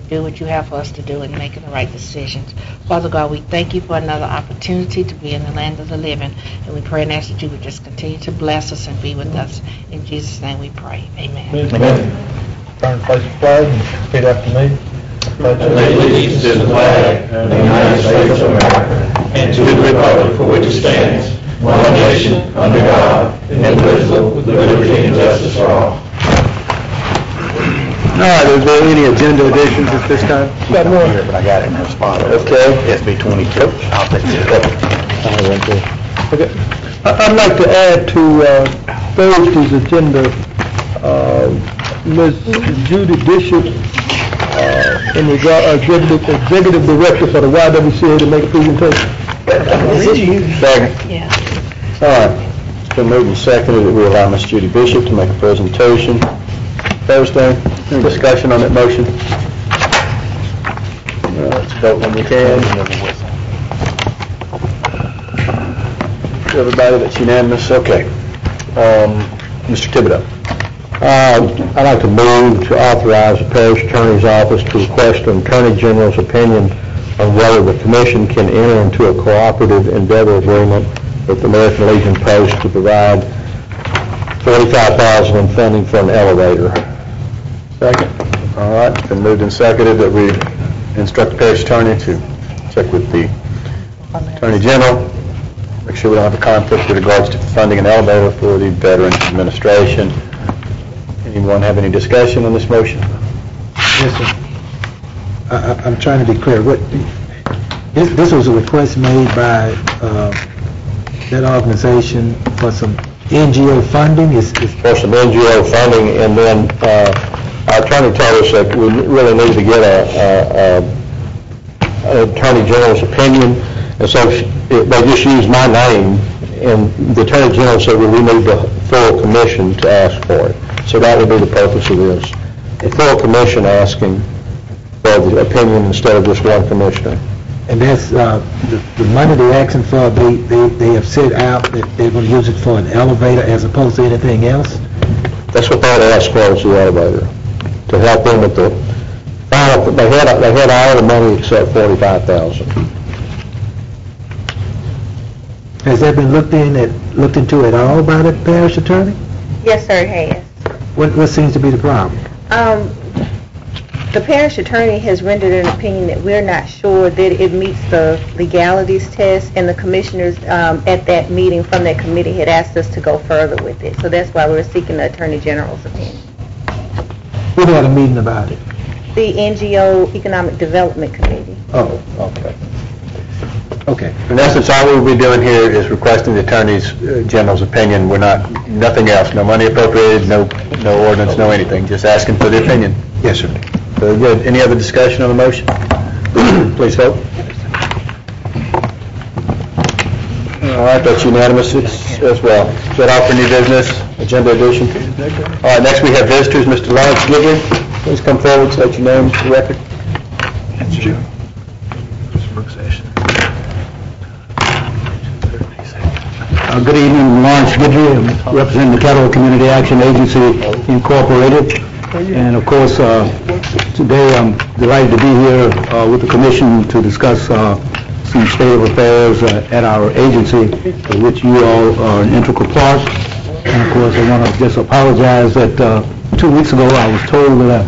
do what you have for us to do and making the right decisions. Father God, we thank you for another opportunity to be in the land of the living, and we pray and ask that you would just continue to bless us and be with us. In Jesus' name we pray. Amen. Amen. Turn to face the flag and repeat after me. Pledge allegiance to the flag of the United States of America and to the republic for which it stands, one nation, under God, indivisible, with liberty and justice for all. All right, is there any agenda additions at this time? Got more here, but I got it in her spot. Okay. SB 22. I'll take it. Okay. I'd like to add to Thursday's agenda, Ms. Judy Bishop, in the executive director for the YWCA, to make a presentation. Second. Yeah. All right. It's been moved and seconded that we allow Ms. Judy Bishop to make a presentation Thursday. Any discussion on that motion? Let's vote when you can. Everybody, that's unanimous. Okay. Mr. Thibodeau. I'd like to move to authorize the Parish Attorney's Office to request an Attorney General's opinion on whether the Commission can enter into a cooperative endeavor agreement with the American Legion Post to provide $45,000 in funding for an elevator. Second. All right, it's been moved and seconded that we instruct the Parish Attorney to check with the Attorney General, make sure we don't have a conflict with regards to funding an elevator for the Veterans Administration. Anyone have any discussion on this motion? Yes, sir. I'm trying to be clear. This was a request made by that organization for some NGO funding? For some NGO funding, and then our attorney told us that we really need to get an Attorney General's opinion, and so they just used my name, and the Attorney General said, well, we need the full commission to ask for it. So that would be the purpose of this. The full commission asking for the opinion instead of just one commissioner. And that's the money they're asking for, they have set out that they're going to use it for an elevator as opposed to anything else? That's what they asked for, is the elevator, to help them with the final. They had all the money except $45,000. Has that been looked into at all by the parish attorney? Yes, sir, it has. What seems to be the problem? The parish attorney has rendered an opinion that we're not sure that it meets the legalities test, and the commissioners at that meeting from that committee had asked us to go further with it. So that's why we're seeking the Attorney General's opinion. We had a meeting about it. The NGO Economic Development Committee. Oh, okay. Okay. In essence, all we'll be doing here is requesting the Attorney General's opinion. We're nothing else. No money appropriated, no ordinance, no anything. Just asking for the opinion. Yes, sir. Very good. Any other discussion on the motion? Please vote. All right, that's unanimous as well. Is that all for new business? Agenda addition? All right, next we have visitors. Mr. Lawrence Gidley, please come forward, state your name for the record. That's you. Good evening, Lawrence Gidley, representing the Caddo Community Action Agency Incorporated. And of course, today I'm delighted to be here with the Commission to discuss some state of affairs at our agency, of which you all are an integral part. And of course, I want to just apologize that 2 weeks ago I was told that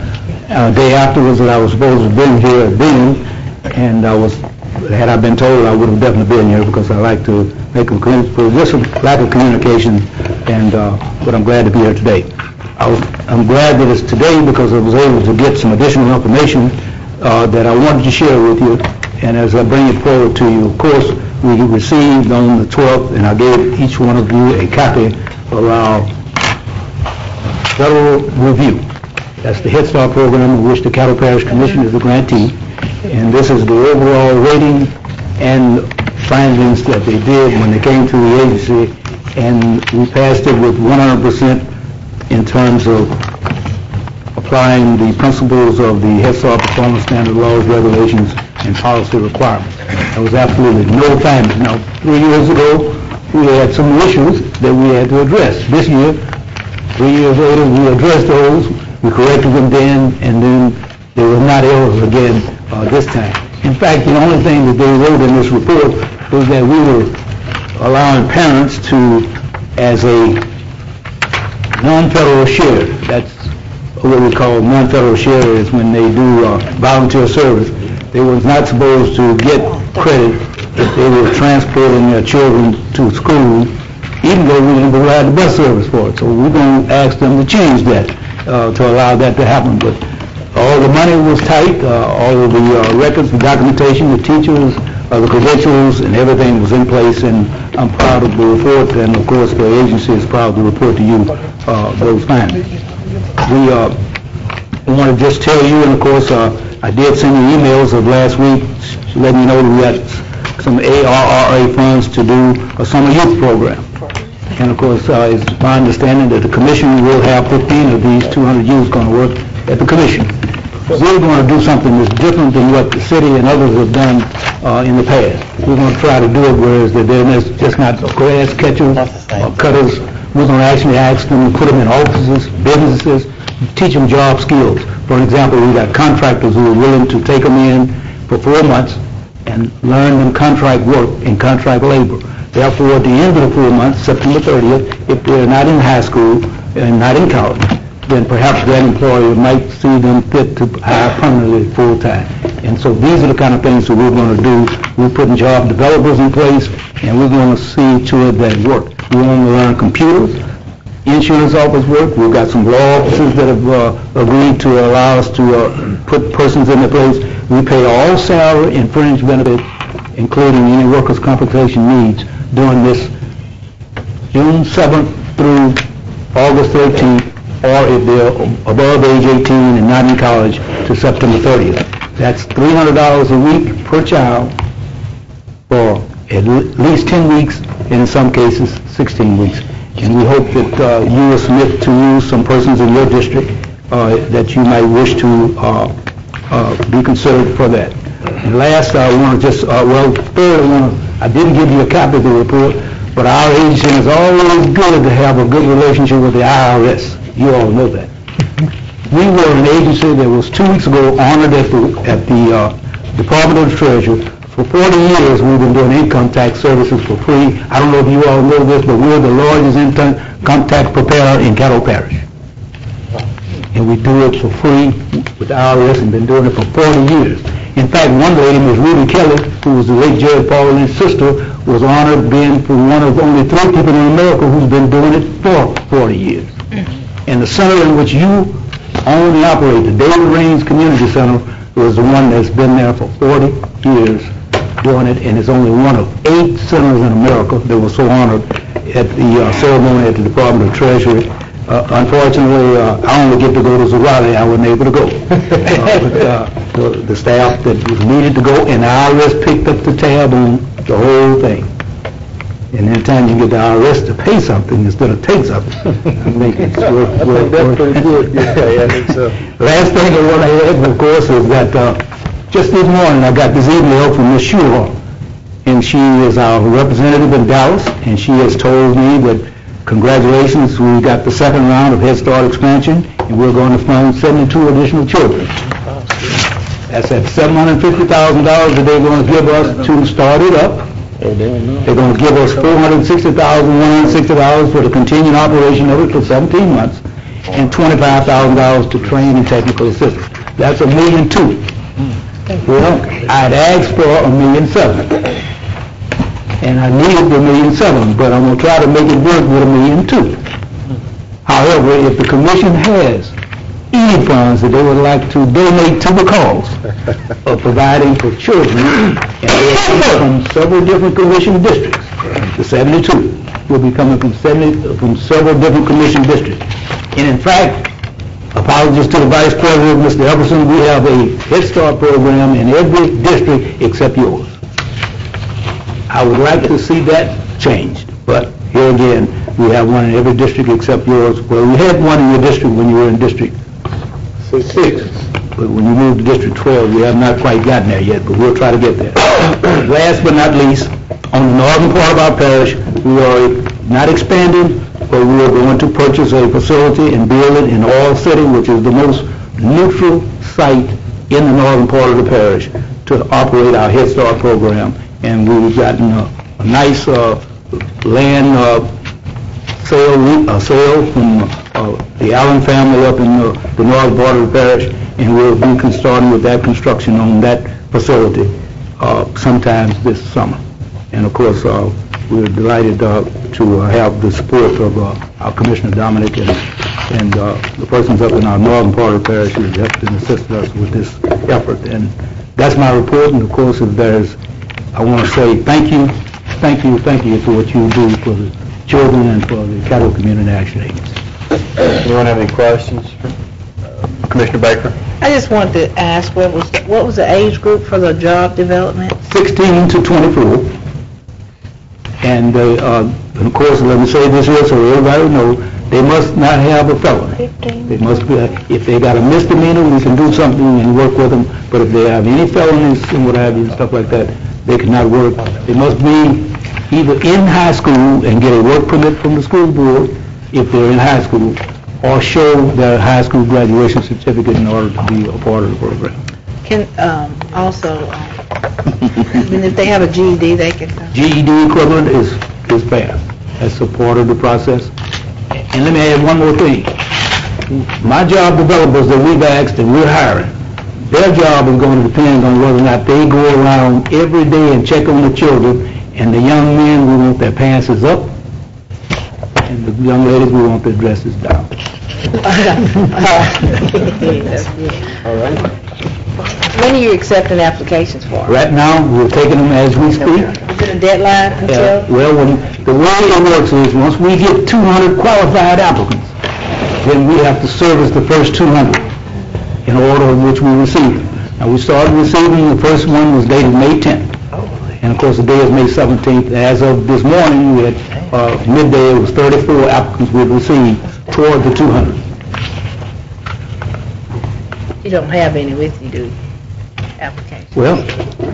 a day afterwards that I was supposed to have been here at Bean, and had I been told, I would have definitely been here, because I like to make a for just a lack of communication, and but I'm glad to be here today. I'm glad that it's today because I was able to get some additional information that I wanted to share with you, and as I bring it forward to you, of course, we received on the 12th, and I gave each one of you a copy of our federal review. That's the Head Start program in which the Caddo Parish Commission is the grantee, and this is the overall rating and findings that they did when they came to the agency, and we passed it with 100% in terms of applying the principles of the Head Start Performance Standard laws, regulations, and policy requirements. There was absolutely no findings. Now, 3 years ago, we had some issues that we had to address. This year, 3 years later, we addressed those, we corrected them then, and then They were not ill again this time. In fact, the only thing that they wrote in this report was that we were allowing parents to, as a non-federal share, that's what we call non-federal share, is when they do volunteer service. They was not supposed to get credit if they were transporting their children to school, even though we didn't provide the bus service for it. So we're going to ask them to change that, to allow that to happen. But all the money was tight, all of the records, the documentation, the teachers, the credentials, and everything was in place, and I'm proud of the report, and of course the agency is proud to report to you those findings. We want to just tell you, and of course I did send you emails of last week letting you know that we got some ARRA funds to do a summer youth program. And of course, it's my understanding that the commission will have 15 of these 200 youths going to work at the commission. We're going to do something that's different than what the city and others have done in the past. We're going to try to do it whereas they're just not grass catchers or cutters. We're going to actually ask them to put them in offices, businesses, teach them job skills. For example, we got contractors who are willing to take them in for 4 months and learn them contract work and contract labor. Therefore, at the end of the 4 months, September 30th, if they're not in high school and not in college, then perhaps that employer might see them fit to hire permanently full-time. And so these are the kind of things that we're going to do. We're putting job developers in place, and we're going to see to it that it works. We're going to learn computers, insurance office work. We've got some law offices that have agreed to allow us to put persons in their place. We pay all salary and fringe benefits, including any workers' compensation needs, during this June 7th through August 13th, or if they're above age 18 and not in college, to September 30th. That's $300 a week per child for at least 10 weeks, and in some cases 16 weeks. And we hope that you will submit to you some persons in your district that you might wish to be considered for that. And last, I want to just, third, I didn't give you a copy of the report, but our agency is always good to have a good relationship with the IRS. You all know that. We were an agency that was 2 weeks ago honored at the Department of the Treasury. For 40 years, we've been doing income tax services for free. I don't know if you all know this, but we're the largest income tax preparer in Caddo Parish. And we do it for free with the IRS and been doing it for 40 years. In fact, one lady, Ms. Ruby Kelly, who was the late Judge Pauline's sister, was honored being one of only 3 people in America who's been doing it for 40 years. And the center in which you own and operate, the David Raines Community Center, was the one that's been there for 40 years doing it, and it's only one of 8 centers in America that was so honored at the ceremony at the Department of Treasury. Unfortunately, I only get to go to Zawali. I wasn't able to go. But the staff that was needed to go, and the IRS picked up the tab on the whole thing. And anytime you get the IRS to pay something instead of take something, I think it's worth. That's pretty good. Yeah, I think so. Last thing I want to add, of course, is that just this morning I got this email from Ms. Shura, and she is our representative in Dallas, and she has told me that congratulations, we got the second round of Head Start expansion, and we're going to fund 72 additional children. That's at $750,000 that they're going to give us to start it up. They're going to give us $460,160 for the continuing operation of it for 17 months, and $25,000 to train and technical assistance. That's $1.2 million. Well, I'd asked for $1.7 million, and I needed the $1.7 million, but I'm going to try to make it work with $1.2 million. However, if the commission has any funds that they would like to donate to the cause of providing for children, and they are coming from several different commission districts, the 72 will be coming from several different commission districts. And in fact, apologies to the Vice President, Mr. Everson, we have a Head Start program in every district except yours. I would like to see that changed, but here again, we have one in every district except yours. Well, we had one in your district when you were in District 6, but when you moved to District 12, we have not quite gotten there yet, but we'll try to get there. Last but not least, on the northern part of our parish, we are not expanding, but we are going to purchase a facility and build it in Oil City, which is the most neutral site in the northern part of the parish to operate our Head Start program. And we've gotten a nice land sale from the Allen family up in the northern part of the parish, and we'll be starting with that construction on that facility sometimes this summer. And of course, we're delighted to have the support of our Commissioner Dominic and the persons up in our northern part of the parish who have helped and assisted us with this effort. And that's my report. And of course, if I want to say thank you for what you do for the children and for the Caddo Community Action Agency. Anyone have any questions for Commissioner Baker? I just wanted to ask, what was the age group for the job development? 16 to 24. And of course, let me say this here so everybody knows, they must not have a felony. They must be, if they got a misdemeanor, we can do something and work with them. But if they have any felonies and what have you and stuff like that, they cannot work. They must be either in high school and get a work permit from the school board if they're in high school, or show their high school graduation certificate in order to be a part of the program. Can also, if they have a GED, they can. GED equivalent is passed. That's a part of the process. And let me add one more thing. My job developers that we've asked and we're hiring, their job is going to depend on whether or not they go around every day and check on the children. And the young men, we want their pants up, and the young ladies, we want their dresses down. All right. When are you accepting applications for? Right now, we're taking them as we speak. Is it a deadline until? Well, the way it works is, once we get 200 qualified applicants, then we have to service the first 200 in order in which we receive them. Now, we started receiving, the first one was dated May 10th. And of course, the day is May 17th. As of this morning, we had midday, it was 34 applicants we had received toward the 200. You don't have any with you, do you? Applications? Well,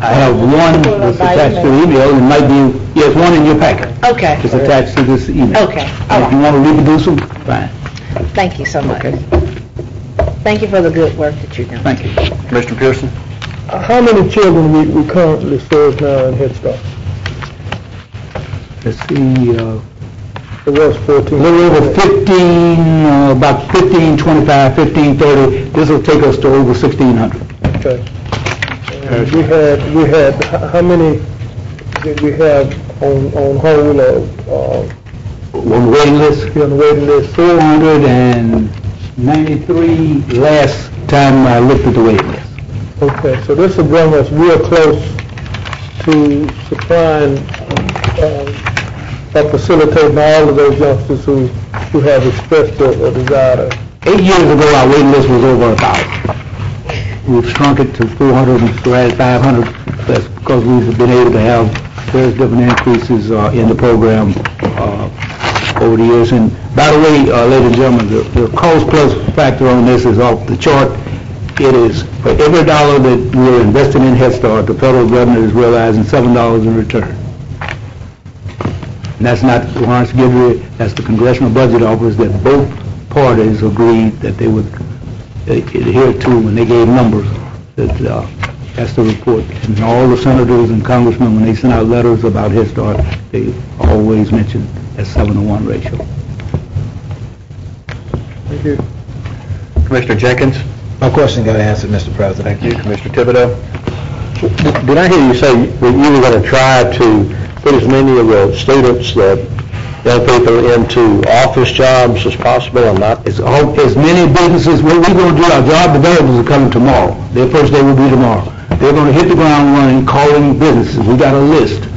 I have one that's attached to the email. It might be, yes, one in your packet. Okay. It's attached to this email. Okay. And if you want to reproduce them, fine. Thank you so much. Okay. Thank you for the good work that you're doing. Thank you. Commissioner Pearson? How many children we currently serve now in Head Start? Let's see, It was 14. a little over 15, about 15, 25, 15, 30. This will take us to over 1,600. Okay. We had, how many did we have on hold On the waiting list? on the waiting list? 493 last time I looked at the waiting list. Okay, so this will bring us real close to supplying, or facilitating all of those youngsters who have expressed a desire. 8 years ago, our waiting list was over 1,000. We've shrunk it to 400 and we're at 500. That's because we've been able to have various different increases in the program over the years. And by the way, ladies and gentlemen, the cost plus factor on this is off the chart. It is for every dollar that we're investing in Head Start, the federal government is realizing $7 in return. And that's not Lawrence Guidry, that's the Congressional Budget Office that both parties agreed that they would adhere to when they gave numbers. That's the report. And all the senators and congressmen, when they send out letters about Head Start, they always mention a 7-to-1 ratio. Thank you. Commissioner Jenkins? My question got answered, Mr. President. Thank you. Commissioner Thibodeau? Did I hear you say that you were going to try to put as many of the students, the young people, into office jobs as possible and not? As many businesses, what we're going to do, our job developers are coming tomorrow. Their first day will be tomorrow. They're going to hit the ground running, calling businesses. We got a list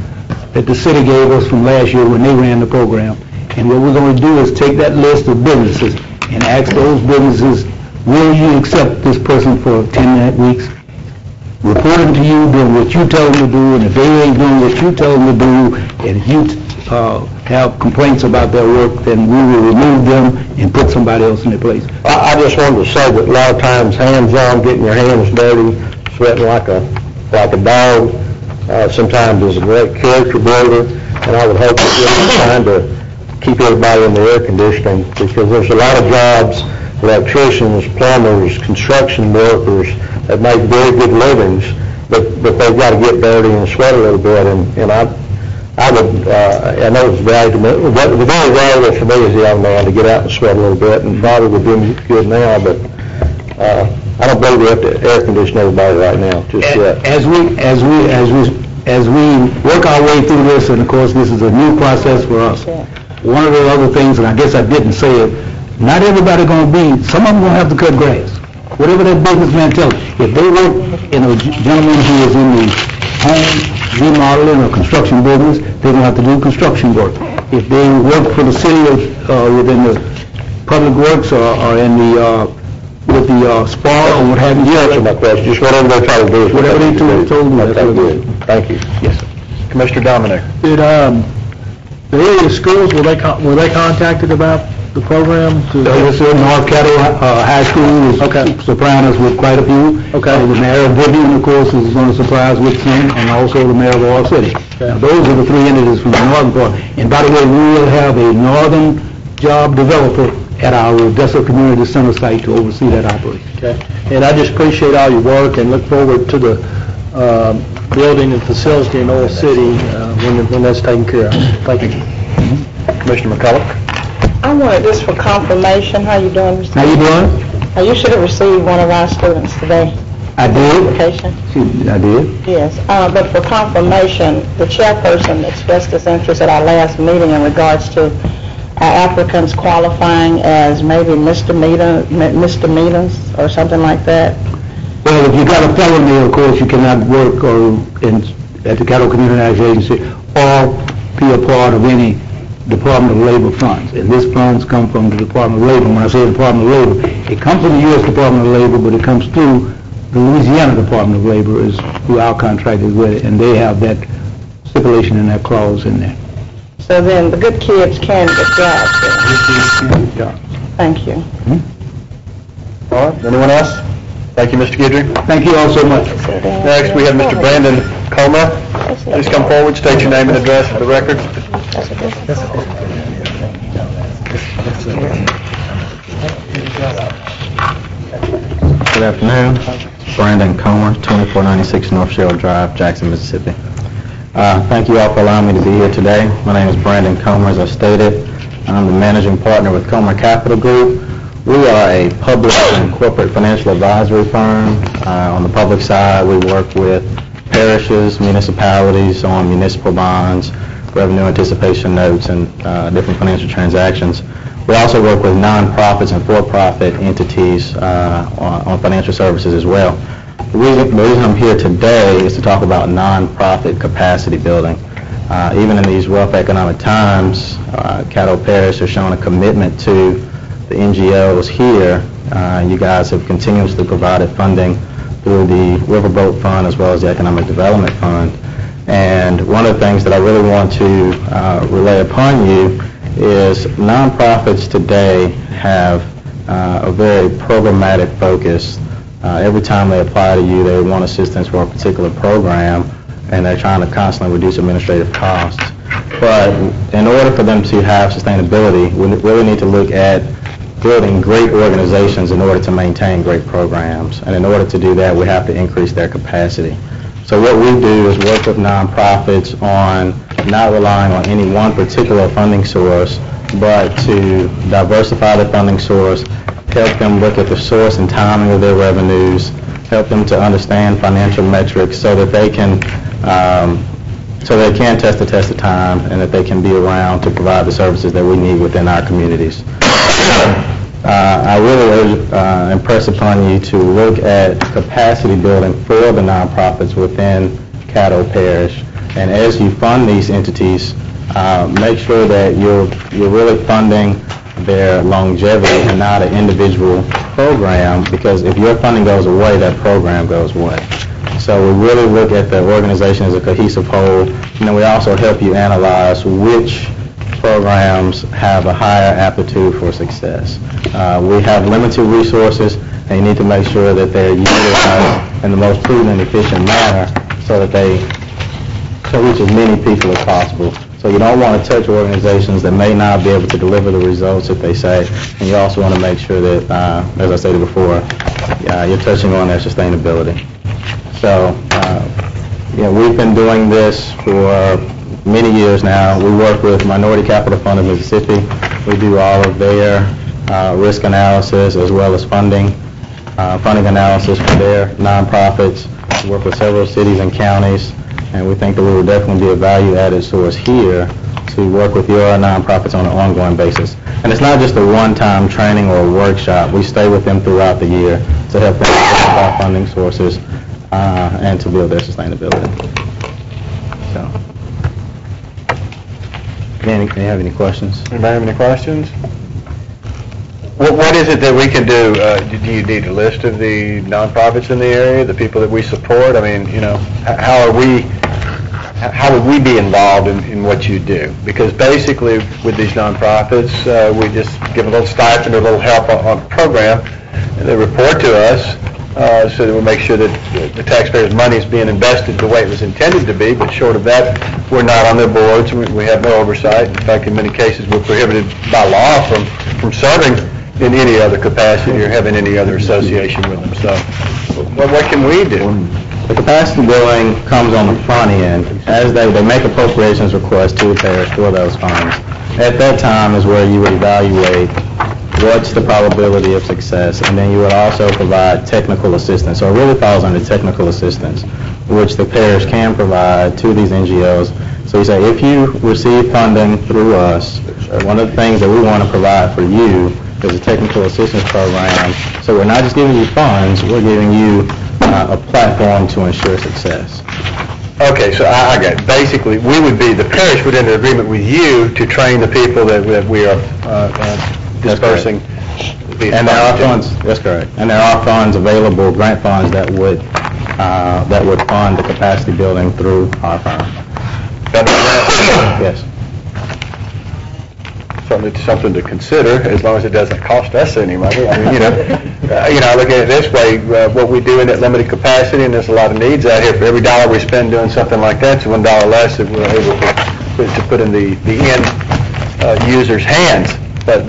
that the city gave us from last year when they ran the program. And what we're going to do is take that list of businesses and ask those businesses, will you accept this person for 10 weeks? Report them to you, doing what you tell them to do, and if they ain't doing what you tell them to do, and you have complaints about their work, then we will remove them and put somebody else in their place. I just wanted to say that a lot of times hands-on, getting your hands dirty, sweating like a dog, sometimes is a great character builder, and I would hope that you're trying to keep everybody in the air conditioning, because there's a lot of jobs electricians, plumbers, construction workers that make very good livings, but they've got to get dirty and sweat a little bit, and I know it's valuable, but the very valuable for me as a young man to get out and sweat a little bit, and probably would do me good now, but I don't believe we have to air condition everybody right now, just yet. As we work our way through this, and of course this is a new process for us, one of the other things, and I guess I didn't say it, not everybody going to be, some of them going to have to cut grass. Whatever that businessman tells you. If they work in a gentleman who is in the home remodeling or construction business, they're going to have to do construction work. If they work for the city within the public works or in the with the spa or what have you. You answered my question. Just whatever they try to do. Whatever they told me. That's what good. Thank you. Yes, sir. Commissioner Dominic. Did, the area schools, were they contacted about the program? Yes, sir. North Caddo High School is supplying us with quite a few. Okay. The mayor of Vivian, of course, is going to supply us with some, and also the mayor of Oil City. Okay. Now, those are the three entities from the northern part. And by the way, we will have a northern job developer at our Odessa Community Center site to oversee that operation. Okay. And I just appreciate all your work and look forward to the building and facility in Oil City when that's taken care of. Thank you. Commissioner McCullough. I wanted this for confirmation. How you doing, Mr. How you doing? You should have received one of our students today. I did. Application. I did. Yes, but for confirmation, the chairperson expressed his interest at our last meeting in regards to applicants qualifying as maybe misdemeanors or something like that. Well, if you got a felony, of course, you cannot work at the Caddo Community Action Agency or be a part of any Department of Labor funds. And these funds come from the Department of Labor. When I say Department of Labor, it comes from the U.S. Department of Labor, but it comes through the Louisiana Department of Labor is who our contract is with, and they have that stipulation in that clause in there. So then the good kids can get jobs then. Yeah. Thank you. All right, anyone else? Thank you, Mr. Guidry. Thank you all so much. Next, we have Mr. Brandon Comer. Please come forward, state your name and address for the record. Good afternoon. Brandon Comer, 2496 North Shore Drive, Jackson, Mississippi. Thank you all for allowing me to be here today. My name is Brandon Comer, as I stated. I'm the managing partner with Comer Capital Group. We are a public and corporate financial advisory firm. On the public side, we work with parishes, municipalities on municipal bonds, revenue anticipation notes, and different financial transactions. We also work with nonprofits and for-profit entities on financial services as well. The reason I'm here today is to talk about nonprofit capacity building. Even in these rough economic times, Caddo Parish has shown a commitment to the NGOs here. You guys have continuously provided funding through the Riverboat Fund as well as the Economic Development Fund. And one of the things that I really want to relay upon you is nonprofits today have a very programmatic focus. Every time they apply to you, they want assistance for a particular program, and they're trying to constantly reduce administrative costs. But in order for them to have sustainability, we really need to look at building great organizations in order to maintain great programs. And in order to do that, we have to increase their capacity. So what we do is work with nonprofits on not relying on any one particular funding source, but to diversify the funding source, help them look at the source and timing of their revenues, help them to understand financial metrics so that they can test the test of time and that they can be around to provide the services that we need within our communities. I really impress upon you to look at capacity building for the nonprofits within Caddo Parish. And as you fund these entities, make sure that you're really funding their longevity and not an individual program, because if your funding goes away, that program goes away. So we really look at the organization as a cohesive whole, and then we also help you analyze which programs have a higher aptitude for success. We have limited resources, and you need to make sure that they're utilized in the most prudent and efficient manner so that they can reach as many people as possible, so So you don't want to touch organizations that may not be able to deliver the results that they say, and you also want to make sure that, as I stated before, you're touching on their sustainability. So, we've been doing this for many years now. We work with Minority Capital Fund of Mississippi. We do all of their risk analysis as well as funding analysis for their nonprofits. We work with several cities and counties, and we think that we will definitely be a value-added source here to work with your nonprofits on an ongoing basis. And it's not just a one-time training or a workshop. We stay with them throughout the year to help them identify funding sources and to build their sustainability. So, Danny, can you have any questions? Anybody have any questions? What is it that we can do? Do you need a list of the nonprofits in the area, the people that we support? I mean, how would we be involved in what you do? Because basically, with these nonprofits, we just give a little stipend or a little help on a program, and they report to us so that we make sure that the taxpayers' money is being invested the way it was intended to be. But short of that, we're not on their boards. We have no oversight. In fact, in many cases, we're prohibited by law from serving in any other capacity or having any other association with them. So what can we do? The capacity building comes on the front end. As they make appropriations requests to the parish for those funds. At that time is where you would evaluate what's the probability of success, and then you would also provide technical assistance. So it really falls under technical assistance, which the parish can provide to these NGOs. So you say, if you receive funding through us, one of the things that we want to provide for you is a technical assistance program. So we're not just giving you funds, we're giving you a platform to ensure success. Okay, so I get it. Basically, the parish would enter agreement with you to train the people that we are dispersing. And there are funds, that's correct. And there are funds available, grant funds that would fund the capacity building through our firm. Yes. Certainly something to consider, as long as it doesn't cost us any money. I mean, I look at it this way, what we do in that limited capacity, and there's a lot of needs out here. For every dollar we spend doing something like that, it's $1 less that we're able to put in the end user's hands. But,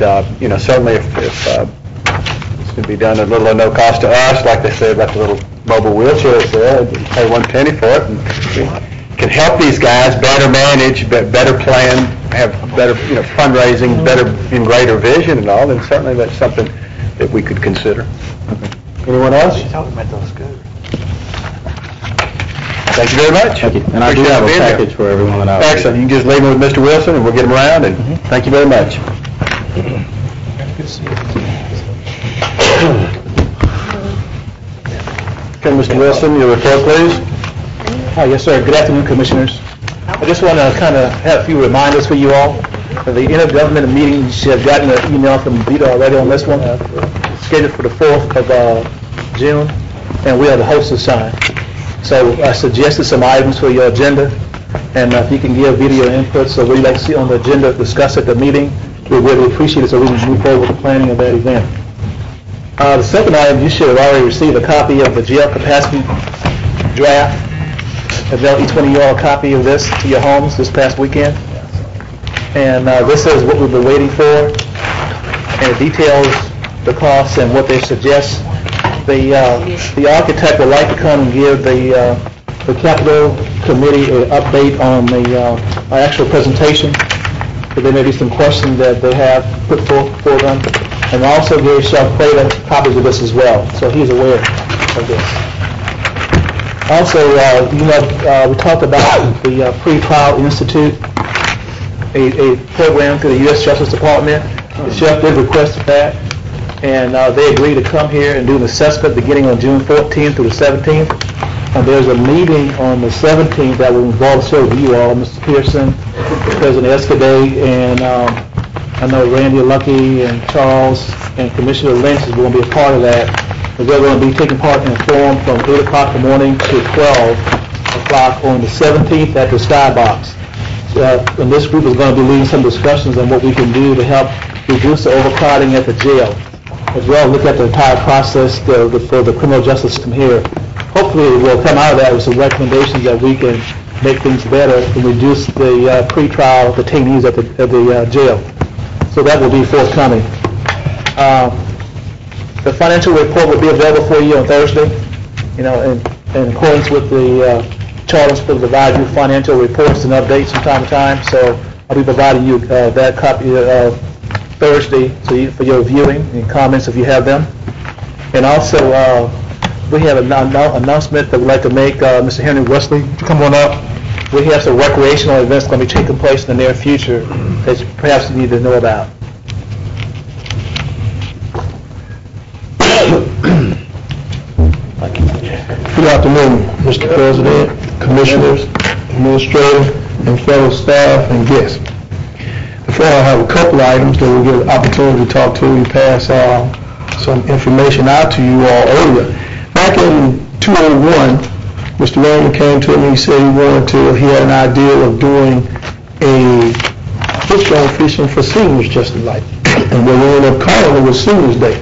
certainly if it's going to be done at little or no cost to us, like they say about the little mobile wheelchairs there, pay 1 penny for it, and can help these guys better manage, better plan, have better, fundraising, better and greater vision and all, then certainly that's something that we could consider. Anyone else? Thank you very much. Thank you. And I do have a package for everyone that I... Excellent. You can just leave them with Mr. Wilson, and we'll get them around, and thank you very much. Okay, Mr. Wilson, your report, please. Yes, sir. Good afternoon, Commissioners. I just want to kind of have a few reminders for you all. The intergovernmental meeting, you should have gotten an email from Vita already on this one. It's scheduled for the 4th of June, and we are the host assigned. So I suggested some items for your agenda, and if you can give Vita your input, so we'd like to see on the agenda, discuss at the meeting, we would really appreciate it so we can move forward with the planning of that event. The second item, you should have already received a copy of the jail capacity draft. Each one of you all a copy of this to your homes this past weekend. And this is what we've been waiting for, and it details the costs and what they suggest. The architect would like to come and give the Capital Committee an update on the actual presentation, because there may be some questions that they have put forth for them. And also gave Sharpeda copies of this as well, so he's aware of this. Also, we talked about the Pre-Trial Institute, a program through the U.S. Justice Department. The sheriff did request that, and they agreed to come here and do an assessment beginning on June 14th through the 17th. And there's a meeting on the 17th that will involve several of you all, Mr. Pearson, President Escadé, and I know Randy Lucky and Charles and Commissioner Lynch is going to be a part of that. But they're going to be taking part in a forum from 8 o'clock in the morning to 12 o'clock on the 17th at the Skybox. And this group is going to be leading some discussions on what we can do to help reduce the overcrowding at the jail, as well as look at the entire process for the criminal justice system here. Hopefully we'll come out of that with some recommendations that we can make things better and reduce the pretrial detainees at the jail. So that will be forthcoming. The financial report will be available for you on Thursday. You know, in accordance with the charters to provide you financial reports and updates from time to time. So I'll be providing you that copy Thursday for your viewing and comments if you have them. And also, we have an announcement that we'd like to make. Mr. Henry Wesley, would you come on up? We have some recreational events going to be taking place in the near future that perhaps you need to know about. Good afternoon, Mr. President, Commissioners, Administrator, and fellow staff and guests. Before I have a couple items that we'll get an opportunity to talk to, we pass some information out to you all earlier. Back in 2001, Mr. Raymond came to me, he said he had an idea of doing a fish-on fishing for seniors just alike. And what we ended up calling it was Seniors Day.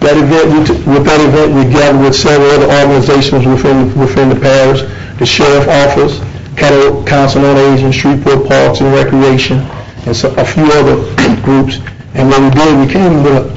That event, with that event, we gathered with several other organizations within the parish, the Sheriff Office, Caddo Council on Aging, Shreveport Parks and Recreation, and a few other groups. And what we did, we came with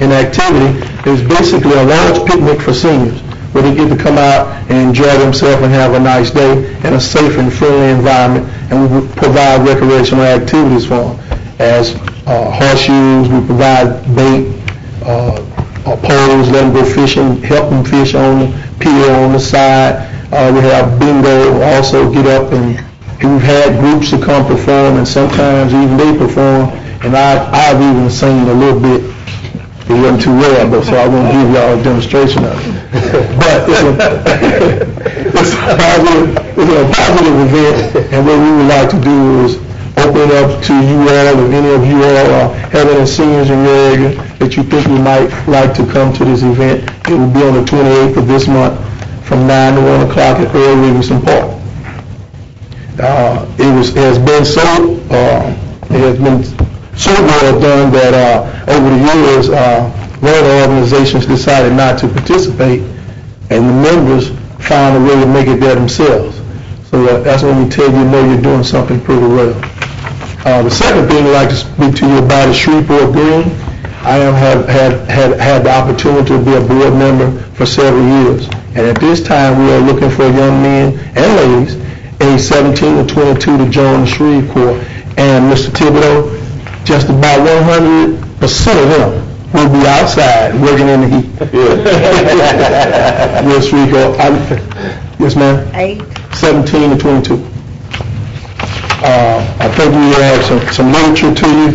an activity. It was basically a large picnic for seniors, where they get to come out and enjoy themselves and have a nice day in a safe and friendly environment. And we provide recreational activities for them, as horseshoes. We provide bait, poles, let them go fishing, help them fish on the pier on the side. We have bingo, also get up, and we've had groups to come perform, and sometimes even they perform, and I've even seen a little bit. It wasn't too well, but so I won't give y'all a demonstration of it. But it's a positive event, and what we would like to do is open it up to you all. If any of you all are having any seniors in your area that you think we might like to come to this event, it will be on the 28th of this month from 9 to 1 o'clock at Earl Livingston Park. It has been so well done that over the years, one of the organizations decided not to participate, and the members found a way to make it there themselves. So that's when we tell you you're doing something pretty well. The second thing I'd like to speak to you about is Shreveport Green. I have had the opportunity to be a board member for several years, and at this time we are looking for young men and ladies aged 17 to 22 to join Shreveport. And Mr. Thibodeau, just about 100% of them will be outside working in the heat. Yes, Shreveport. Yes, ma'am. 17 to 22. I think we have some literature to you,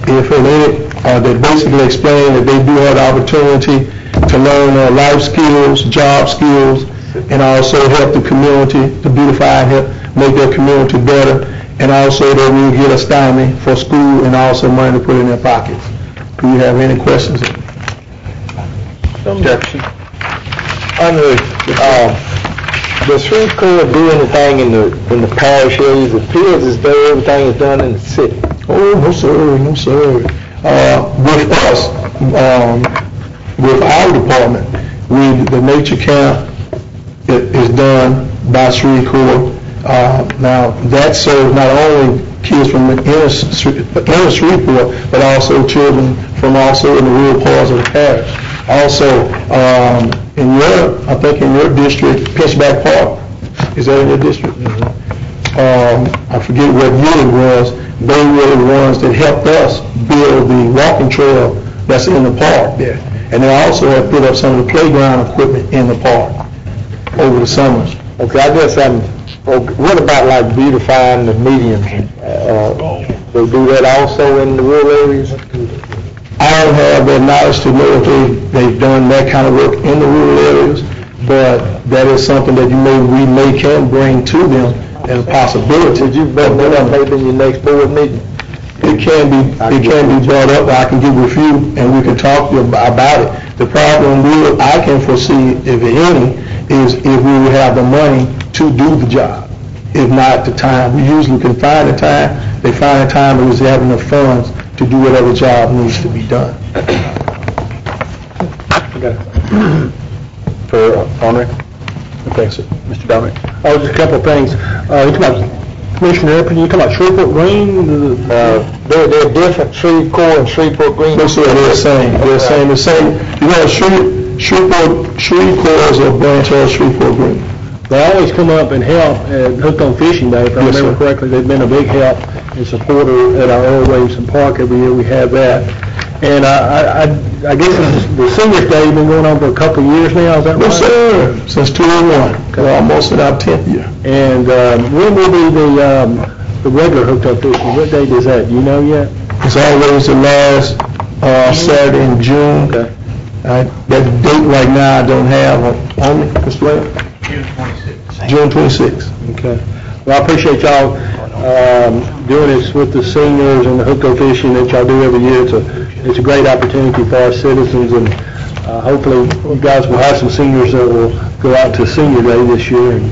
if related, that basically explain that they do have the opportunity to learn life skills, job skills, and also help the community to beautify and help make their community better, and also they will get a stipend for school and also money to put in their pockets. Do you have any questions? Objection. Does Shreveport do anything in the parish areas? It appears as though everything is done in the city. Oh, no sir, no sir. With us, with our department, the nature camp is done by Shreveport. Now that serves not only kids from the inner Shreveport, but also children from also in the rural parts of the parish. Also, I think in your district, Pitchback Park, is that in your district? Mm-hmm. I forget what year it was. They were the ones that helped us build the walking trail that's in the park there. And they also have put up some of the playground equipment in the park over the summers. Okay, I guess what about like beautifying the medians? They do that also in the rural areas? I don't have that knowledge to know if they've done that kind of work in the rural areas, but that is something that we may can bring to them as a possibility. Would you bring that up maybe in your next board meeting? It can be brought up. I can get with you and we can talk about it. The problem I can foresee, if any, is if we would have the money to do the job. If not the time, we usually can find the time. They find the time and we have enough funds to do whatever job needs to be done. For Henry? Okay, sir. Mr. Dominic? Oh, just a couple of things. You talking about, Commissioner Epperson, you talking about Shreveport Green? They're different, Shreveport and Shreveport Green. No, sir, they're the same. They're the same. You know, Shreveport is a branch of Shreveport Green. They always come up and help at Hooked on Fishing Day, if I Yes, remember sir. correctly. They've been a big help and supporter at our Earl Williamson Park. Every year we have that. And I guess the Seniors Day has been going on for a couple of years now, is that right? No, sir, since 2001. We're almost in our 10th year. And when will be the regular Hooked on Fishing? What date is that? Do you know yet? It's always the last Saturday in June. Okay. That date right now I don't have on me, Mr. Wade? June 26th. Okay. Well, I appreciate y'all doing this with the seniors and the Hooked on Fishing that y'all do every year. It's a great opportunity for our citizens, and hopefully you guys will have some seniors that will go out to Senior Day this year. And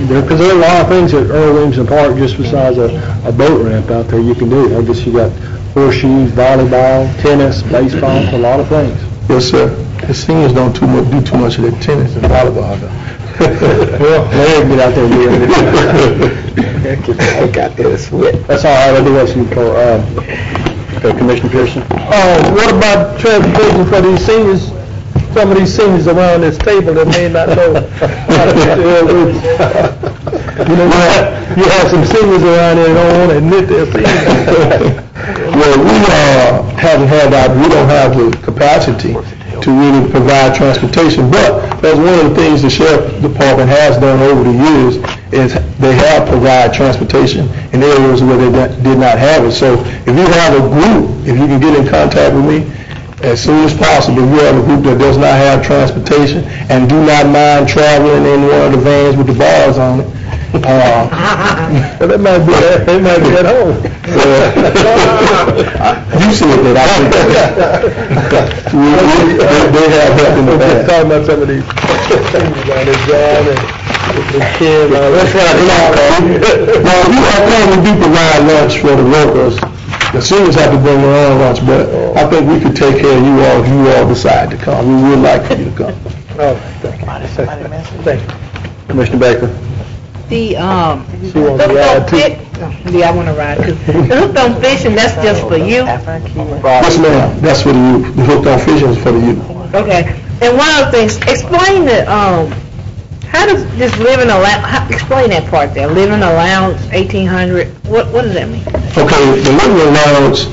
because there are a lot of things at Earl Williamson Park just besides a boat ramp out there you can do. I guess you got horseshoes, volleyball, tennis, baseball, a lot of things. Yes, sir. The seniors don't do too much of their tennis and volleyball, though. Well, they get out there and do it. I got that sweat. That's all right. I do have some Commissioner Pearson? What about transportation for these seniors? Some of these seniors around this table that may not know how to deal with. You know, you have some seniors around there that don't want to admit they're seniors. Well, we don't have the capacity to really provide transportation, but that's one of the things the Sheriff Department has done over the years is they have provided transportation in areas where they did not have it. So if you have a group, if you can get in contact with me as soon as possible, you have a group that does not have transportation and do not mind traveling in one of the vans with the bars on it. They might be at home. You see it, that I think they have help in the back. Talking about some of these seniors out there, John and Kim. That's right. Now, we do provide lunch for the workers. The seniors have to bring their own lunch, but I think we could take care of you all if you all decide to come. We would like for you to come. Oh, thank you. Commissioner Baker? The, She wants to Hooked ride on too. Yeah, I want to ride too. The Hooked on Fishing, that's just for you? Yes, ma'am. That's for the youth. The Hooked on Fishing is for the youth. Okay. And one of the things, explain the, how does this living allowance, explain that part there, living allowance, 1,800, what does that mean? Okay, the living allowance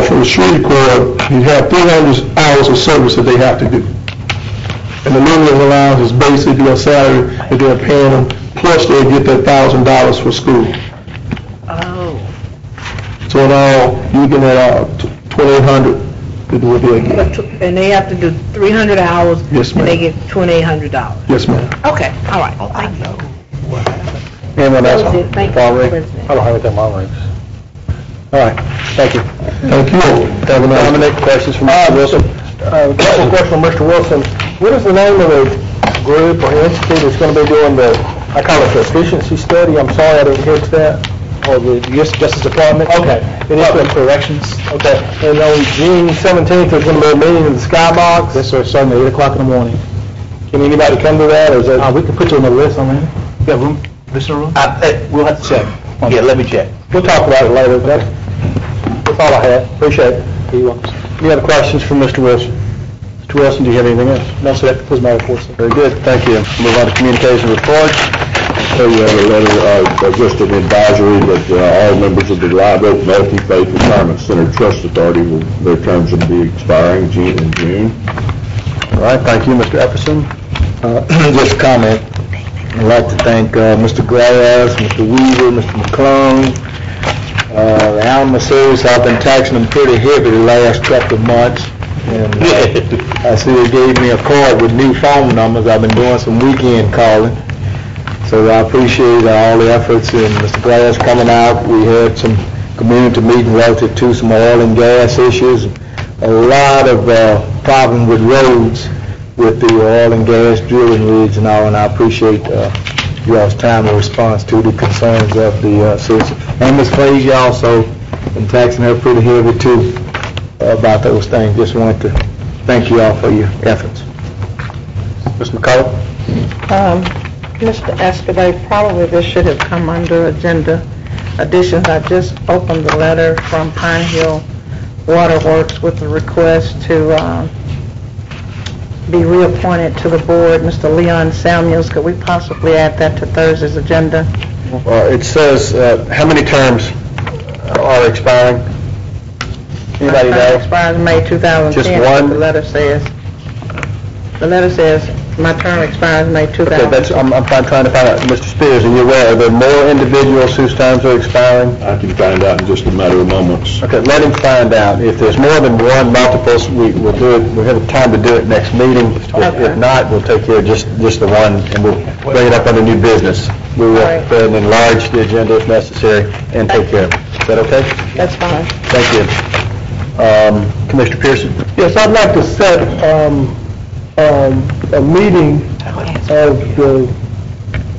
for the street court, you have 300 hours of service that they have to do. And the living allowance is basically a salary that they're paying them, plus they get that $1,000 for school. Oh. So in all, you get that $2,800 to do what they get. And they have to do 300 hours? Yes, ma'am. And they get $2,800? Yes, ma'am. Okay, all right, thank you. Anyone else? That was it. Thank you, Paul Rick? President. I don't have anything on my ranks. All right, thank you. Thank you. Have a nice Dominic, questions from Mr. Wilson? A couple of questions from Mr. Wilson. What is the name of the group or entity that's going to be doing the, I call it the efficiency study? I'm sorry I didn't catch that. Or the Justice Department? Okay. It is for corrections. Okay. And on June 17th, there's going to be a meeting in the Skybox? Yes, sir. Starting at 8 o'clock in the morning. Can anybody come to that, or is that? We can put you on the list, I mean. You have room? Visitor room? We'll have to check. Yeah, let me check. We'll talk about it later. That's all I had. Appreciate it. Any other questions from Mr. Wilson? Mr. Wilson, do you have anything else? No, sir. That concludes my report, sir. Very good, thank you. Move on to communication reports. So we have a letter, just an advisory that all members of the Live Oak Multi-Faith Retirement Center Trust Authority, their terms will be expiring in June. All right, thank you, Mr. Epperson. Just a comment. I'd like to thank Mr. Glass, Mr. Weaver, Mr. McClung, the Alma Service. I've been taxing them pretty heavy the last couple of months. And I see they gave me a card with new phone numbers. I've been doing some weekend calling. So I appreciate all the efforts and Mr. Glass coming out. We had some community meeting relative to some oil and gas issues. A lot of problems with roads with the oil and gas drilling rigs and all, and I appreciate y'all's timely response to the concerns of the citizens. And Ms. Frazier also, been taxing her pretty heavy too about those things. Just wanted to thank you all for your efforts. Mr. McCullough? Mr. Escabay, probably this should have come under agenda additions. I just opened the letter from Pine Hill Waterworks with the request to be reappointed to the board. Mr. Leon Samuels, could we possibly add that to Thursday's agenda? It says, how many terms are expiring? Anybody My term know? expires May 2010. Just what one? The letter says. The letter says my term expires May 2010. Okay, I'm trying to find out, Mr. Spears, are you aware, are there more individuals whose terms are expiring? I can find out in just a matter of moments. Okay, let him find out. If there's more than one, multiples, we'll do it, we'll have time to do it next meeting. If not, we'll take care of just the one, and we'll bring it up under new business. We will All right. go ahead and enlarge the agenda if necessary, and take care of it. Is that okay? That's fine. Thank you. Commissioner Pearson? Yes, I'd like to set a meeting of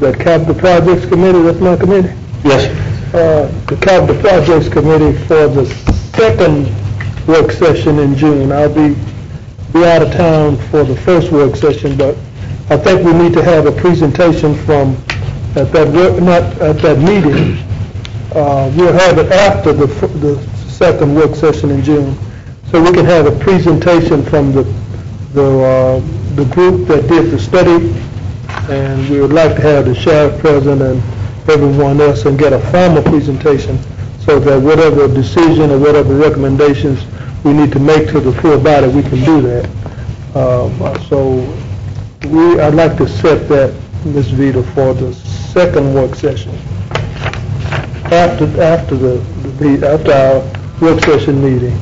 the Capital Projects Committee, that's my committee? Yes. The Capital Projects Committee for the second work session in June. I'll be out of town for the first work session, but I think we need to have a presentation from, at that meeting. We'll have it after the second work session in June. So we can have a presentation from the group that did the study, and we would like to have the sheriff present and everyone else and get a formal presentation so that whatever decision or whatever recommendations we need to make to the full body, we can do that. I'd like to set that, Ms. Vita, for the second work session after our work session meeting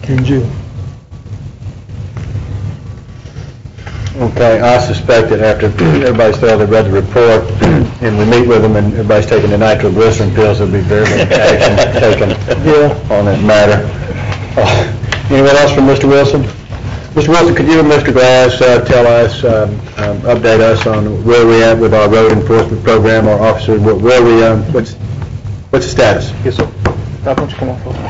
in June. Okay, I suspect that after everybody's thoroughly read the report and we meet with them and everybody's taking the nitroglycerin pills, there'll be very little action taken on that matter. Anyone else from Mr. Wilson? Mr. Wilson, could you and Mr. Glass tell us, update us on where we're at with our road enforcement program, our officers, where we, what's the status? Yes, sir. Why don't you come on forward?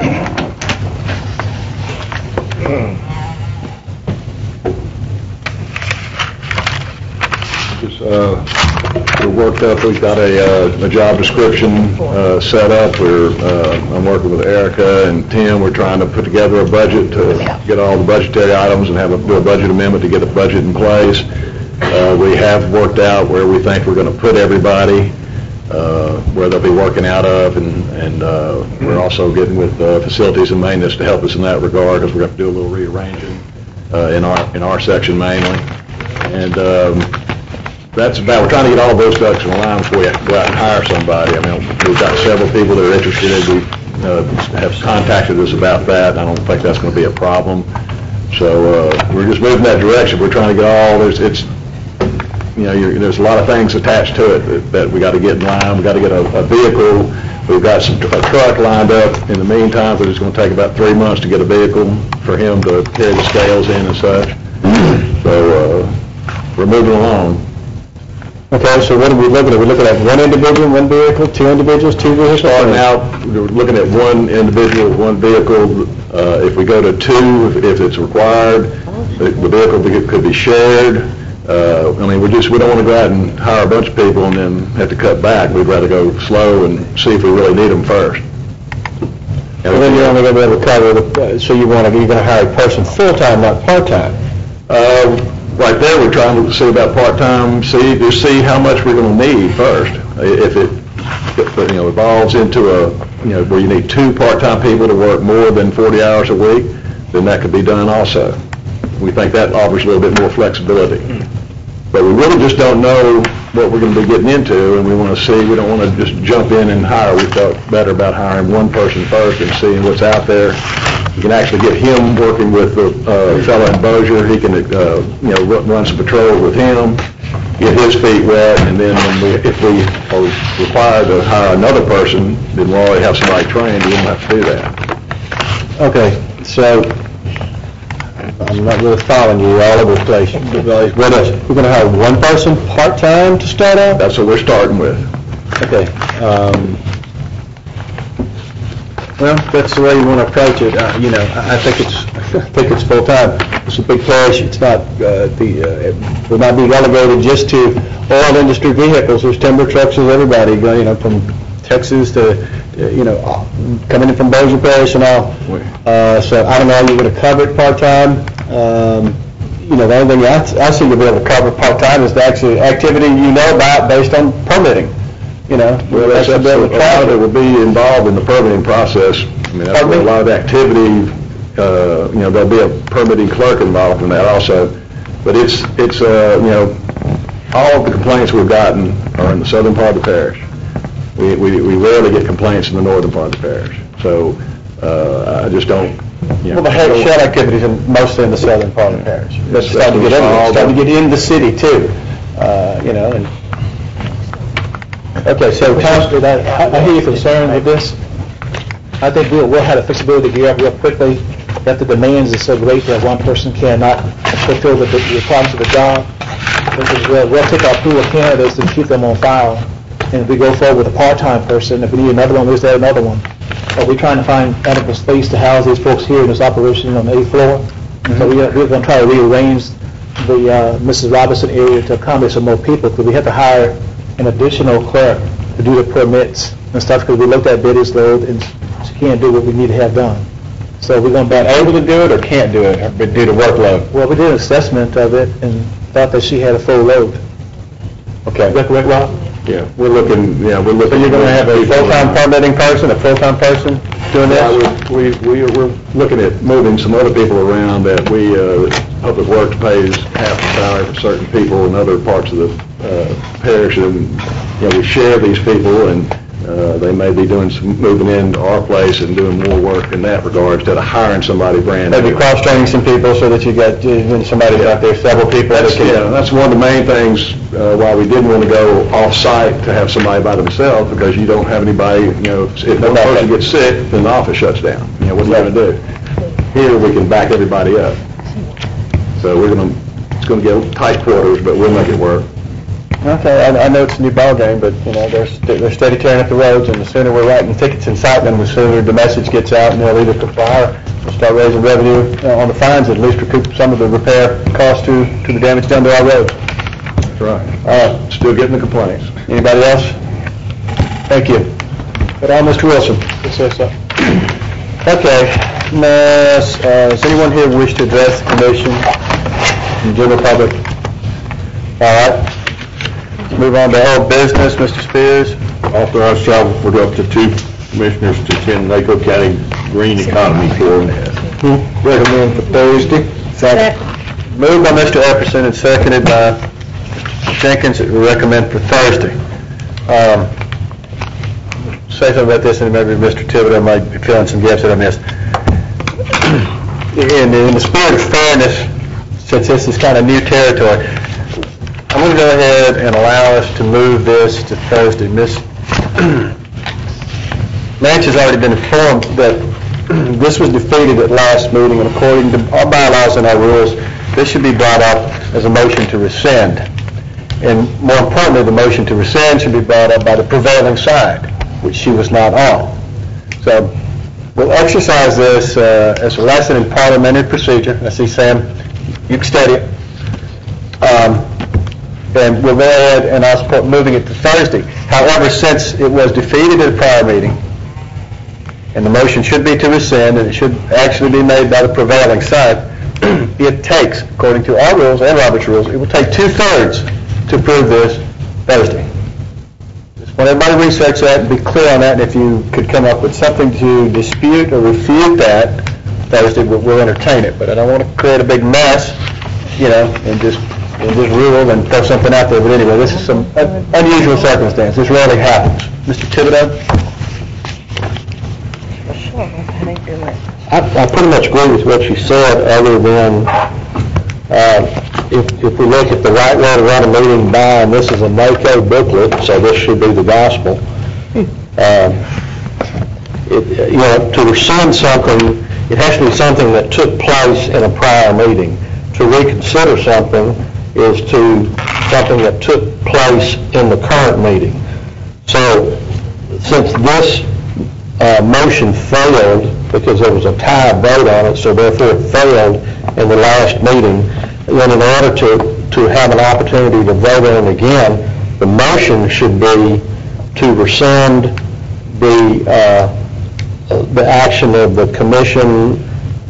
We're worked up, we've got a job description set up. I'm working with Erica and Tim. We're trying to put together a budget to get all the budgetary items and do a budget amendment to get a budget in place. We have worked out where we think we're going to put everybody, where they'll be working out of, and we're also getting with facilities and maintenance to help us in that regard, because we're going to do a little rearranging in our section mainly. And that's about, we're trying to get all those ducks in a line before we have to go out and hire somebody. I mean, we've got several people that are interested. We have contacted us about that. I don't think that's going to be a problem. So we're just moving that direction. We're trying to get all, there's a lot of things attached to it that we got to get in line. We got to get a vehicle. We've got a truck lined up in the meantime, but it's going to take about 3 months to get a vehicle for him to carry the scales in and such. So we're moving along. Okay, so what are we looking at? We're looking at one individual, one vehicle, two individuals, two vehicles? Starting out, we're looking at one individual, one vehicle. If we go to two, if it's required, the vehicle could be shared. I mean, we don't want to go out and hire a bunch of people and then have to cut back. We'd rather go slow and see if we really need them first. And then you're only going to be able to cover, so you're going to hire a person full-time, not part-time? Right there, we're trying to see about part-time, see how much we're going to need first. If it evolves into where you need 2 part-time people to work more than 40 hours a week, then that could be done also. We think that offers a little bit more flexibility. But we really just don't know what we're going to be getting into, and we want to see, we don't want to just jump in and hire. We felt better about hiring one person first and seeing what's out there. You can actually get him working with the fellow in Bossier. He can, run some patrols with him, get his feet wet, and then if we are required to hire another person, then we'll already have somebody trained. We won't have to do that. Okay, so I'm not really following you all over the place. We're going to hire one person part-time to start out? That's what we're starting with. Okay. Well, that's the way you want to approach it. I think it's think it's full-time. It's a big parish. It's not, it will not be relegated just to oil industry vehicles. There's timber trucks, there's everybody, from Texas to, coming in from Bossier Parish and all. So I don't know, you would have covered part-time. The only thing I seem to be able to cover part-time is the actual activity you know about based on permitting. Well, that's a lot that would be involved in the permitting process. I mean, that's where a lot of activity, there'll be a permitting clerk involved in that also. But it's all of the complaints we've gotten are in the southern part of the parish. We rarely get complaints in the northern part of the parish. So I just don't. Well, the shell activities are mostly in the southern part of the parish. It's starting to get in the city too. Okay, so Tom, I hear your concern with this. I think we'll have the flexibility to gear up real quickly. That the demands are so great that one person cannot fulfill the requirements of the job. We'll take our pool of candidates and keep them on file. And if we go forward with a part-time person, if we need another one, we'll say another one. But we're trying to find adequate space to house these folks here in this operation on the 8th floor. So we're going to try to rearrange the Mrs. Robinson area to accommodate some more people, because we have to hire an additional clerk to do the permits and stuff, because we looked at Betty's load and she can't do what we need to have done. So we're going back. Able to do it or can't do it due to workload? Well, we did an assessment of it and thought that she had a full load. Okay. Is that correct, Rob? Yeah, we're looking. So you're going to have a full-time permitting person, a full-time person doing this? We're looking at moving some other people around that Public Works pays half the salary for certain people in other parts of the parish, and we share these people, and they may be doing some moving into our place and doing more work in that regard instead of hiring somebody brand new. Maybe cross-training some people so that you got somebody out there, several people. That's one of the main things why we didn't want to go off-site to have somebody by themselves, because you don't have anybody, if one person gets sick, then the office shuts down. What are you going to do? Here we can back everybody up. So it's going to get tight quarters, but we'll make it work. Okay, I know it's a new ballgame, but, they're steady tearing up the roads, and the sooner we're writing tickets and citing, the sooner the message gets out, and they'll either comply or we'll start raising revenue on the fines, at least recoup some of the repair costs to the damage done to our roads. That's right. Still getting the complaints. Anybody else? Thank you. But Mr. Wilson. Yes, sir. Okay. Does anyone here wish to address the commission in general public? All right. Move on to old business, Mr. Spears. Authorized travel for up to 2 commissioners to attend Naco County Green Economy Forum. Recommend for Thursday. Second. Moved by Mr. Epperson and seconded by Mr. Jenkins that we recommend for Thursday. Say something about this, and maybe Mr. Thibodeau might be filling some gaps that I missed. In the spirit of fairness, since this is kind of new territory, I'm going to go ahead and allow us to move this to Thursday. Ms. Manch has already been informed that this was defeated at last meeting, and according to our bylaws and our rules, this should be brought up as a motion to rescind. And more importantly, the motion to rescind should be brought up by the prevailing side, which she was not on. So we'll exercise this as a lesson in parliamentary procedure. I see Sam, you can study it. And we'll go ahead and I'll support moving it to Thursday. However, since it was defeated at a prior meeting, and the motion should be to rescind, and it should actually be made by the prevailing side, it takes, according to our rules and Robert's rules, it will take 2/3 to approve this Thursday. Just want everybody to research that and be clear on that, and if you could come up with something to dispute or refute that Thursday, we'll entertain it. But I don't want to create a big mess, and just rule and throw something out there. But anyway, this is some unusual circumstance. This rarely happens. Mr. Thibodeau? I pretty much agree with what you said, other than if we look at the right way to run a meeting by, and this is a NACO booklet, so this should be the gospel. To rescind something, it has to be something that took place in a prior meeting. To reconsider something is to something that took place in the current meeting. So, since this motion failed because there was a tie vote on it, so therefore it failed in the last meeting. Then in order to have an opportunity to vote on it again, the motion should be to rescind the action of the commission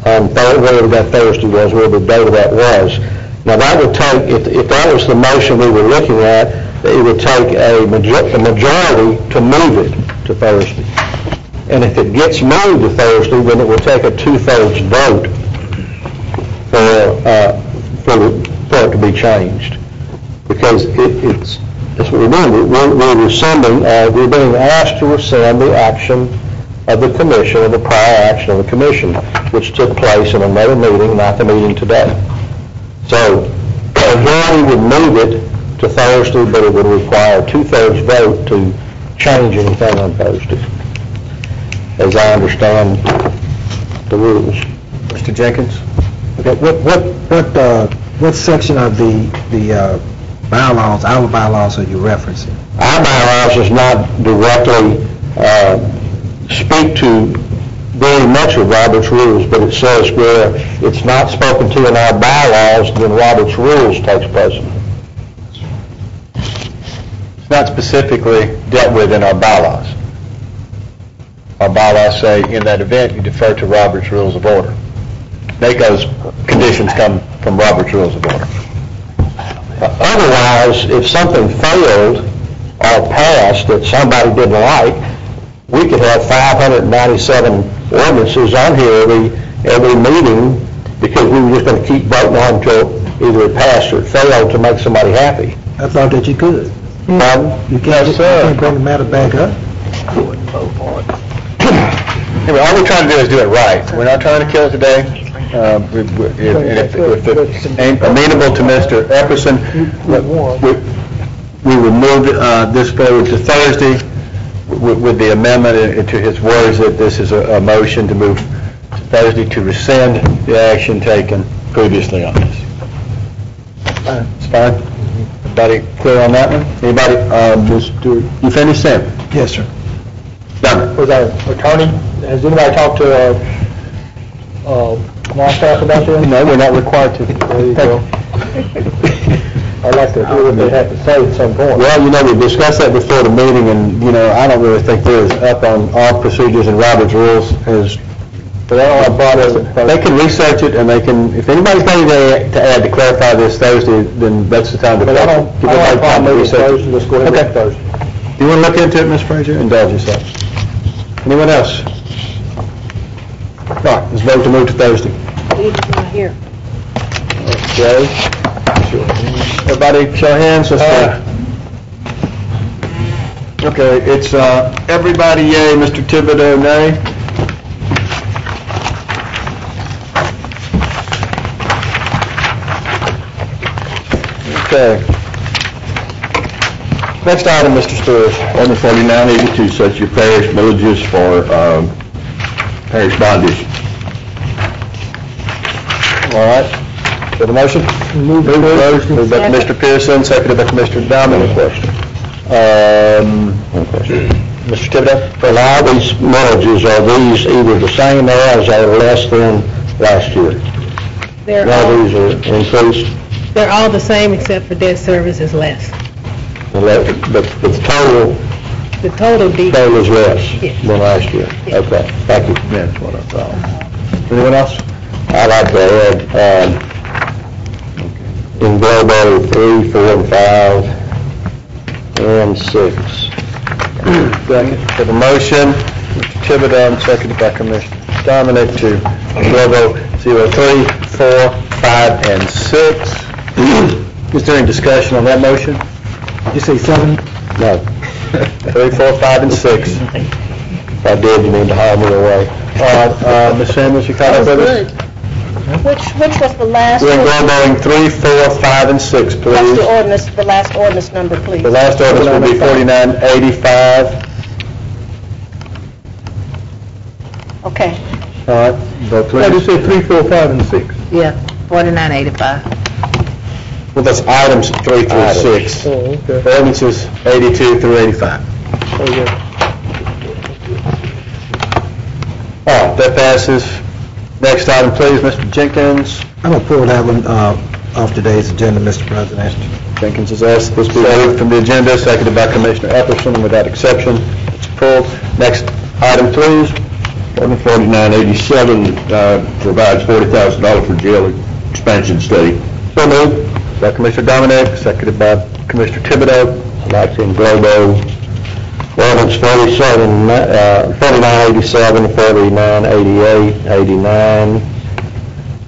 on whatever that Thursday was, whatever the date of that was. Now that would take, if that was the motion we were looking at, it would take a majority to move it to Thursday. And if it gets moved to Thursday, then it would take a 2/3 vote for it to be changed. Because that's what we're doing. We're rescinding, we're being asked to rescind the action of the commission, of the prior action of the commission, which took place in another meeting, not the meeting today. So, a majority would move it to Thursday, but it would require a 2/3 vote to change anything on Thursday, as I understand the rules. Mr. Jenkins? Okay, what section of the bylaws, our bylaws, are you referencing? Our bylaws does not directly speak to very much of Robert's rules, but it says where it's not spoken to in our bylaws, then Robert's rules takes precedent. It's not specifically dealt with in our bylaws. Our bylaws say in that event you defer to Robert's Rules of Order. NACO's conditions come from Robert's Rules of Order. Otherwise, if something failed or passed that somebody didn't like, we could have 597 ordinances on here every meeting because we were just going to keep voting on until either it passed or it failed to make somebody happy. I thought that you could. You can't bring the matter back up. Anyway, all we're trying to do is do it right. We're not trying to kill it today. If it's amenable to Mr. Epperson, we would move this forward to Thursday with the amendment to his words that this is a motion to move to Thursday to rescind the action taken previously on this. It's fine? Everybody clear on that one? Anybody? Mr. You finished, Sam? Yes, sir. Done. Was our attorney, has anybody talked to my staff about this? No, we're not required to. There you go. I'd like to hear what they have to say at some point. Well, we discussed that before the meeting, and, I don't really think they're as up on all procedures and Robert's rules as, But I don't brought it. they can research it, and they can, if anybody's ready to add to clarify this Thursday, then that's the time to. But I don't have a problem with Thursday, let's go ahead Okay. with Thursday. Do you want to look into it, Ms. Frazier? Indulge yourself. Anyone else? All right, let's vote to move to Thursday. Here. Okay. Everybody show hands, let's vote. Okay, it's everybody yay, Mr. Thibodeau nay. Okay. Next item, Mr. Stewart. Order 4982 sets your parish villages for parish bond issue. All right. For the motion? Moved by Mr. Pearson, seconded by Mr. Downing. Question. Mr. Thibodeau? For all these villages, are these either the same as or less than last year? All these are increased? They're all the same except for debt service is less. But the total is less than last year? Yes. Okay, thank you. That's what I thought. Anyone else? I'd like to add, in global 3, 4, and 5, and 6. Second. For the motion, Mr. Thibodeau, and seconded by Commissioner Dominic to global 03, 4, 5, and 6. Is there any discussion on that motion? Did you say 7? No. 3, 4, 5, and 6. If I did, you need to haul me away. All right, Ms. Sanders, you caught up with us? Which was the last We're one? going 3, 4, 5, and 6, What's please. the ordinance, the last ordinance number, please? The last ordinance will be 4985. Okay. All right, vote What did you please. say, 3, 4, 5, and 6? Yeah, 4985. Well, that's items 3 through 6. Oh, okay. Ordinances 82 through 85. Oh, yeah. Oh, that passes. Next item, please, Mr. Jenkins. I'm going to pull that one off today's agenda, Mr. President. Jenkins has asked this be removed from the agenda, seconded by Commissioner Epperson. Without exception, it's pulled. Next item, please. Ordinance 4987 provides $40,000 for jail expansion study. So moved by Commissioner Dominic, seconded by Commissioner Thibodeau. I'd like to include ordinance 4987, 4988, 89,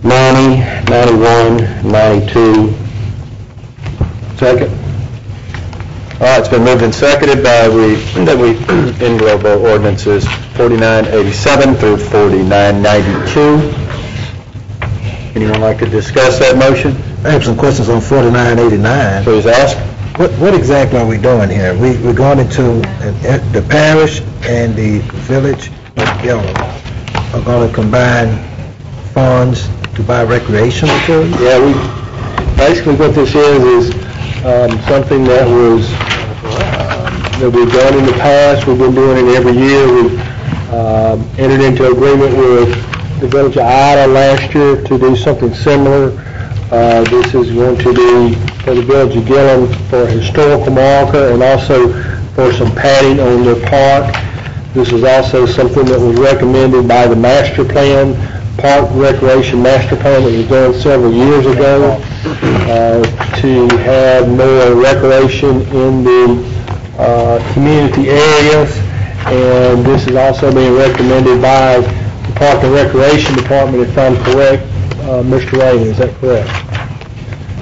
90, 91, 92. Second. All right, it's been moved and seconded that we englobe ordinances 4987 through 4992. Anyone like to discuss that motion? I have some questions on 4989. Please ask. What exactly are we doing here? We're going into the parish and the village of Yellow are going to combine funds to buy recreational materials? Yeah, basically what this is something that was that we've done in the past. We've been doing it every year. We've entered into agreement with the village of Ida last year to do something similar. This is going to be for the village of Gillum for a historical marker and also for some padding on the park. This is also something that was recommended by the master plan, park recreation master plan that was done several years ago to have more recreation in the community areas. And this is also being recommended by the Park and Recreation Department, if I'm correct. Mr. Rainey, is that correct?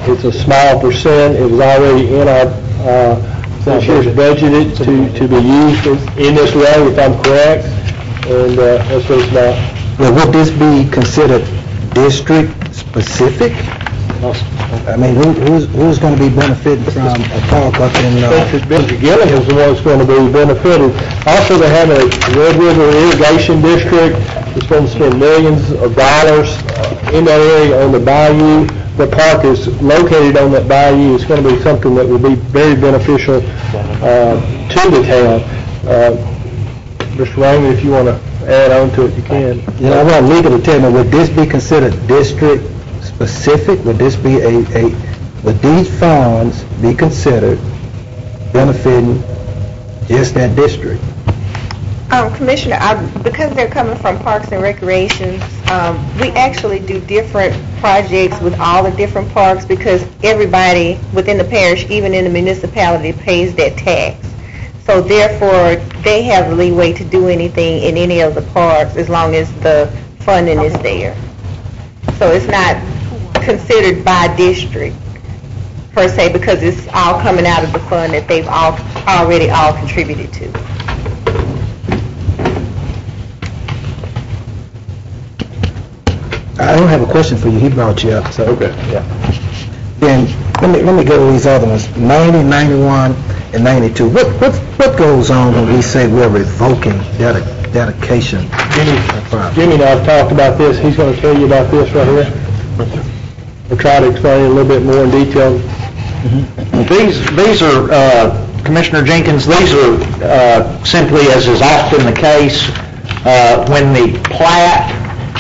It's a small percent. It was already in our this year's budgeted to be used in this way, if I'm correct. And that's what it's about. Well, would this be considered district specific? I mean, who's going to be benefiting from a park up in... Mr. Gilliam is the one that's going to be benefited. Also, they have a Red River Irrigation District that's going to spend millions of dollars in that area on the bayou. The park is located on that bayou. It's going to be something that will be very beneficial to the town. Mr. Raymond, if you want to add on to it, you can. You know, I want legal to tell me, would this be considered district specific? Would this be would these funds be considered benefiting just that district? Commissioner, because they're coming from Parks and Recreations, we actually do different projects with all the different parks because everybody within the parish, even in the municipality, pays that tax. So therefore, they have leeway to do anything in any of the parks as long as the funding is there. So it's not considered by district per se because it's all coming out of the fund that they've already all contributed to. I don't have a question for you. He brought you up. So Okay. Yeah. Then let me go to these other ones. 90, 91, and 92. What goes on when we say we're revoking dedication? Jimmy and I have talked about this. He's going to tell you about this right here. We'll try to explain it a little bit more in detail. These are, Commissioner Jenkins, these are simply, as is often the case, when the plat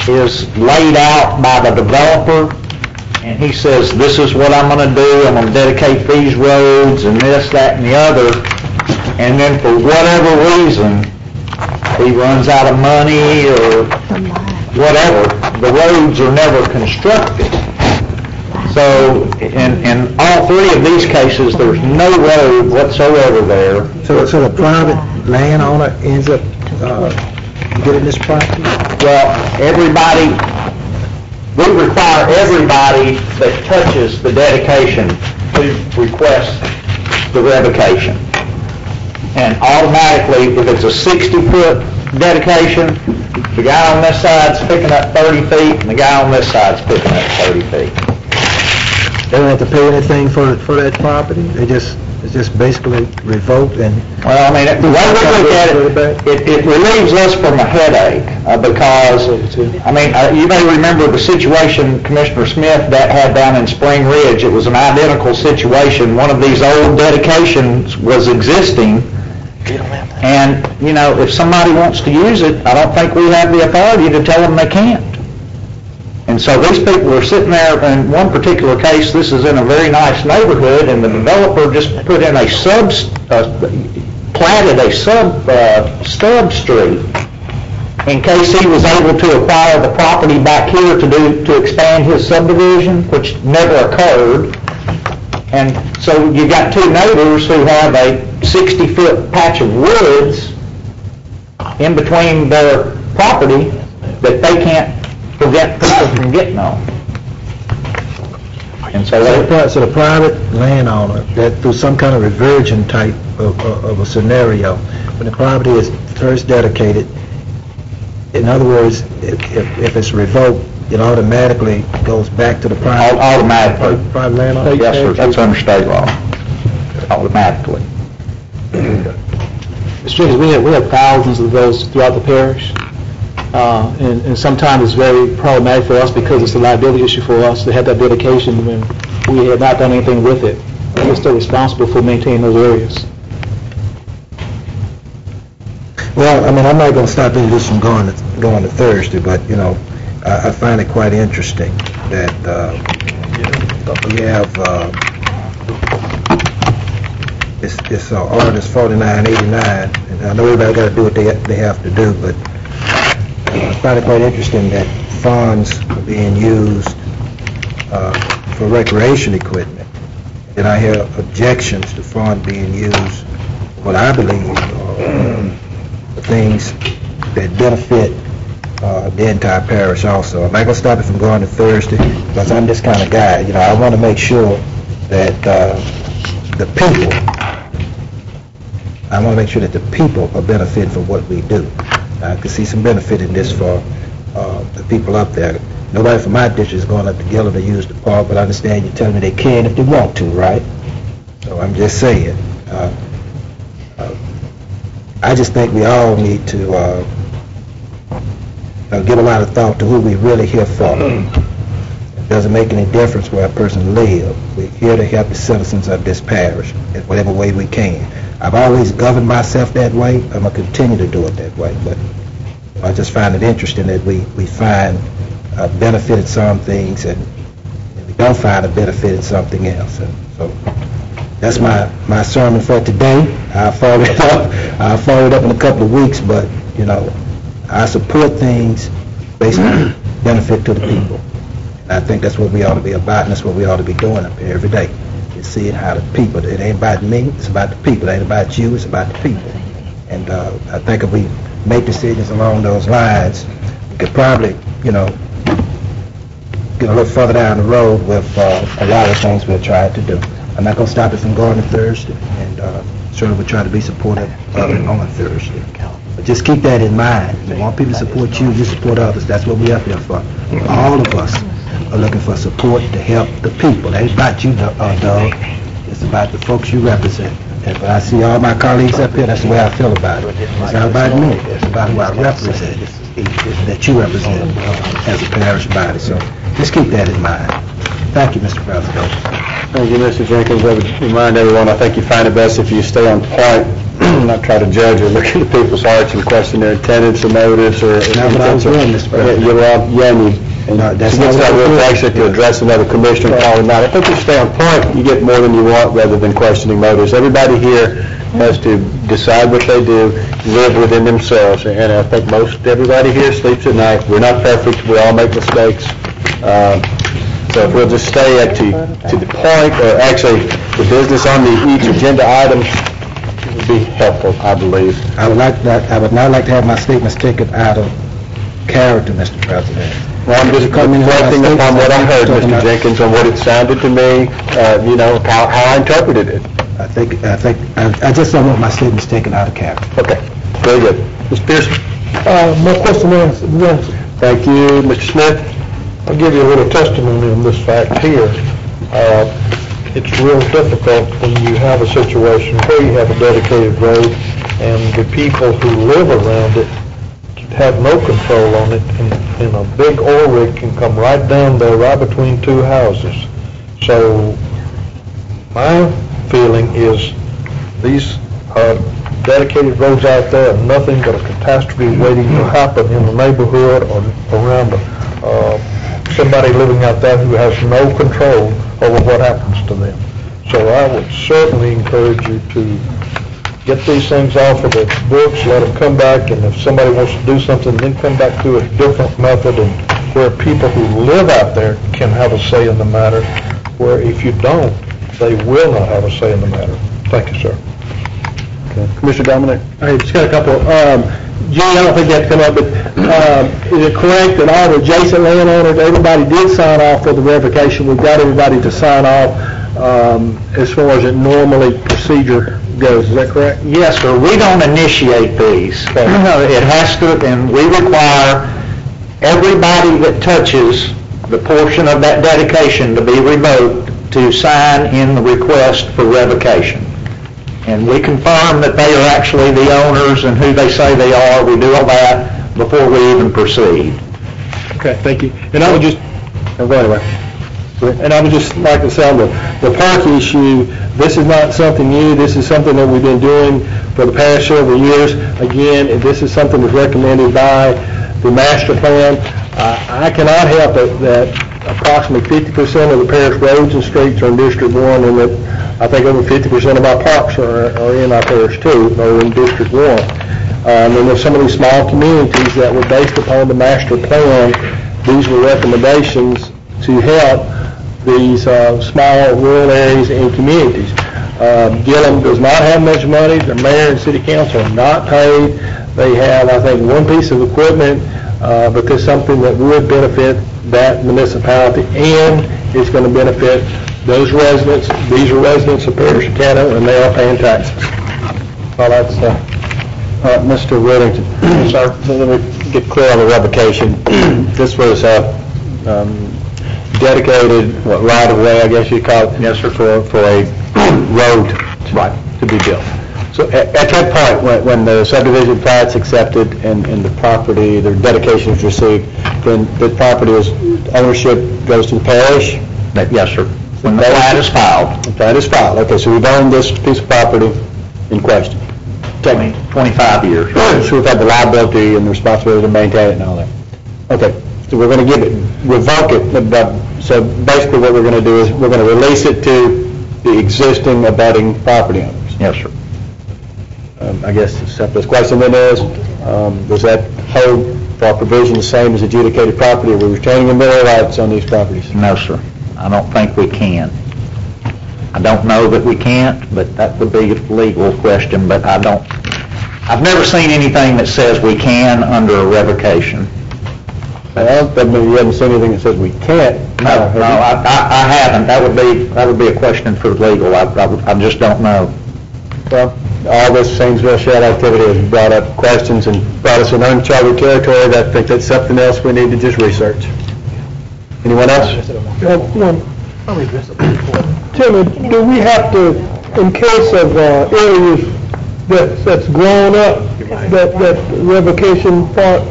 is laid out by the developer, and he says, this is what I'm going to do, I'm going to dedicate these roads, and this, that, and the other, and then for whatever reason, he runs out of money or whatever, the roads are never constructed. So, in all three of these cases, there's no road whatsoever there. So the private landowner ends up getting this property? Well, we require everybody that touches the dedication to request the revocation. And automatically, if it's a 60-foot dedication, the guy on this side's picking up 30 feet, and the guy on this side's picking up 30 feet. They don't have to pay anything for that property? It's just basically revoked and... Well, I mean, the way we look at it relieves us from a headache because, I mean, you may remember the situation Commissioner Smith that had down in Spring Ridge. It was an identical situation. One of these old dedications was existing, And, you know, if somebody wants to use it, I don't think we have the authority to tell them they can't. And so these people are sitting there, in one particular case, this is in a very nice neighborhood, and the developer just put in platted a stub street in case he was able to acquire the property back here to expand his subdivision, which never occurred. And so you got two neighbors who have a 60-foot patch of woods in between their property that they can't prevent people from getting on. And so So the private landowner, that through some kind of reversion type of a scenario, when the property is first dedicated, in other words, if it's revoked, it automatically goes back to the private landowner? Yes, sir, that's under state law, automatically. Mr. Jenkins, we have thousands of those throughout the parish, and sometimes it's very problematic for us because it's a liability issue for us to have that dedication when we have not done anything with it. We're still responsible for maintaining those areas. Well, I mean, I'm not going to stop any of this from going to Thursday, but, you know, I find it quite interesting that we have it's Ordinance 4989, and I know everybody got to do what they have to do, but I find it quite interesting that funds are being used for recreation equipment, and I hear objections to funds being used, what I believe, for things that benefit the entire parish also. I'm not going to stop it from going to Thursday, because I'm this kind of guy. You know, I want to make sure that the people are benefiting from what we do. I can see some benefit in this for the people up there. Nobody from my district is going up to Gillum to use the park, but I understand you're telling me they can if they want to, right? So I'm just saying. I just think we all need to give a lot of thought to who we really here for. It doesn't make any difference where a person lives. We're here to help the citizens of this parish in whatever way we can. I've always governed myself that way. I'm going to continue to do it that way. But I just find it interesting that we find a benefit in some things and we don't find a benefit in something else. And so that's my sermon for today. I'll follow it up in a couple of weeks, but, you know, I support things based on benefit to the people. And I think that's what we ought to be about, and that's what we ought to be doing up here every day, is seeing how the people, it ain't about me, it's about the people. It ain't about you, it's about the people. And I think if we make decisions along those lines, we could probably, you know, get a little further down the road with a lot of things we're trying to do. I'm not going to stop it from going to Thursday, and certainly we'll try to be supportive of it on Thursday. But just keep that in mind. If you want people to support you, you support others. That's what we're up here for. All of us are looking for support to help the people. It ain't about you, Doug. It's about the folks you represent. And when I see all my colleagues up here, that's the way I feel about it. It's not about me. It's about who I represent, that you represent as a parish body. So just keep that in mind. Thank you, Mr. President. Thank you, Mr. Jenkins. I would remind everyone, I think you find it best if you stay on point, not try to judge or look into people's hearts and question their intents or motives or... That's not what I was doing, Mr. President. That's not what actually to address another commissioner and call him out. I think if you stay on point, you get more than you want rather than questioning motives. Everybody here has to decide what they do, live within themselves, and I think most everybody here sleeps at night. We're not perfect. We all make mistakes. So if we'll just stay to the point, or actually the business on each agenda item would be helpful, I believe. I would not like to have my statements taken out of character, Mr. President. Well, I'm just reflecting upon what I heard, Mr. Jenkins, on what it sounded to me, you know, how I interpreted it. I just don't want my statements taken out of character. Okay, very good. Mr. Pearson? My question is, Thank you. Mr. Smith? I'll give you a little testimony on this fact here. It's real difficult when you have a situation where you have a dedicated road and the people who live around it have no control on it, and a big oil rig can come right down there, right between two houses. So my feeling is these dedicated roads out there are nothing but a catastrophe waiting to happen in the neighborhood or around somebody living out there who has no control over what happens to them. So I would certainly encourage you to get these things off of the books, let them come back, and if somebody wants to do something, then come back to a different method, and where people who live out there can have a say in the matter, where if you don't, they will not have a say in the matter. Thank you, sir. Okay. Commissioner Dominic? I just got a couple. Gene, I don't think that's come up, but is it correct that all the adjacent landowners, everybody did sign off for the revocation? We've got everybody to sign off as far as it normally procedure goes. Is that correct? Yes, sir. We don't initiate these. It has to, and we require everybody that touches the portion of that dedication to be revoked to sign in the request for revocation. And we confirm that they are actually the owners and who they say they are. We do all that before we even proceed. Okay, thank you. And I would just, and I would just like to say on the park issue, this is not something new. This is something that we've been doing for the past several years. Again, this is something that's recommended by the master plan. I cannot help it that approximately 50% of the parish roads and streets are in District 1, and that I think over 50% of our parks are in our parish too, or in District 1. And then there's some of these small communities that were based upon the master plan. These were recommendations to help these small rural areas and communities. Gillum does not have much money. The mayor and city council are not paid. They have, I think, one piece of equipment, but there's something that would benefit that municipality, and it's going to benefit those residents. These are residents of Parish and Caddo, and they are paying taxes. Well, that's Mr. Whittington. Sir. Let me get clear on the revocation. This was dedicated, right of way, I guess you'd call it? Yes, sir. For a road to be built. So at that point, when the subdivision plat's accepted and the property, the dedication is received, then the property ownership goes to the parish? Yes, sir. When the plat is filed. The plat is filed. Okay, so we've owned this piece of property in question. 25 years. So we've had the liability and the responsibility to maintain it and all that. Okay, so we're going to revoke it. So basically what we're going to do is we're going to release it to the existing abutting property owners. Yes, sir. I guess the simplest question then is, does that hold for our provision the same as adjudicated property? Are we retaining the mineral rights on these properties? No, sir. I don't think we can. I don't know that we can't, but that would be a legal question, but I've never seen anything that says we can under a revocation. Well, that means you haven't seen anything that says we can't. No, I haven't. That would be a question for legal. I just don't know. Well, all this Sainsville shed activity has brought up questions and brought us in uncharted territory that I think that's something else we need to just research. Anyone else? Timmy, do we have to, in case of areas that's grown up, that revocation part,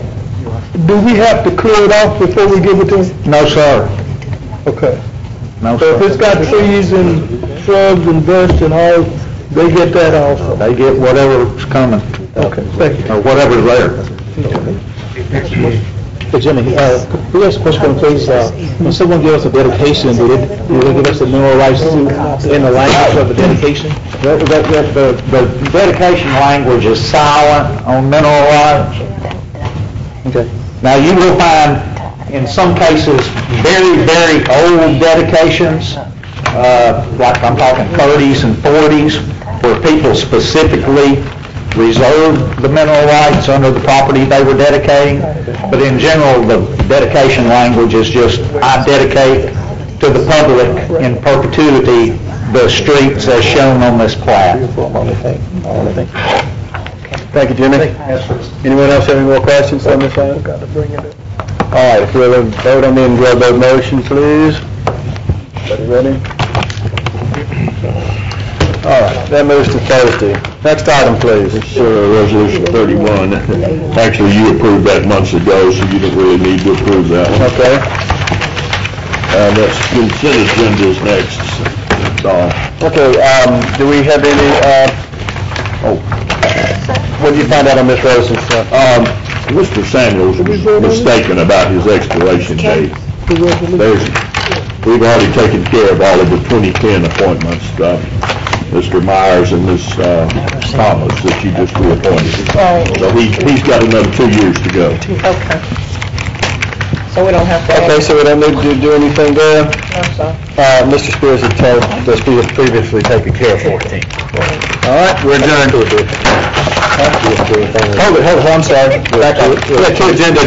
do we have to clear it off before we give it to them? No, sir. Okay. No, So sir. if it's got trees and shrubs and brush and all, they get that also? They get whatever's coming. Okay, thank you. Or whatever's there. Hey, Jimmy, we ask a question, please. When someone gives us a dedication, do they give us the mineral rights in the language of the dedication? The dedication language is silent on mineral rights. Okay. Now, you will find, in some cases, very, very old dedications, like I'm talking 30s and 40s, where people specifically reserved the mineral rights under the property they were dedicating. But in general, the dedication language is just, I dedicate to the public in perpetuity the streets as shown on this plat. Thank you, Jimmy. Anyone else have any more questions on this item? All right, if we'll vote on the enrolled motion, please. Everybody ready? All right, that moves to Thursday. Next item, please. Resolution 31. Actually, you approved that months ago, so you don't really need to approve that one. Okay. That's consent agenda is next. That's all. Okay, do we have any What did you find out on Ms. Rose's stuff? Mr. Samuels was mistaken about his expiration date. We've already taken care of all of the 2010 appointments, Mr. Myers and Ms. Thomas that you just reappointed. So he's got another 2 years to go. Okay. So we don't have to... Okay, so we don't need to do anything there? No, sir. Mr. Spears had told us we had previously taken care of 14. All right, we're adjourned. Hold it, I'm sorry. Back to it. We got two agenda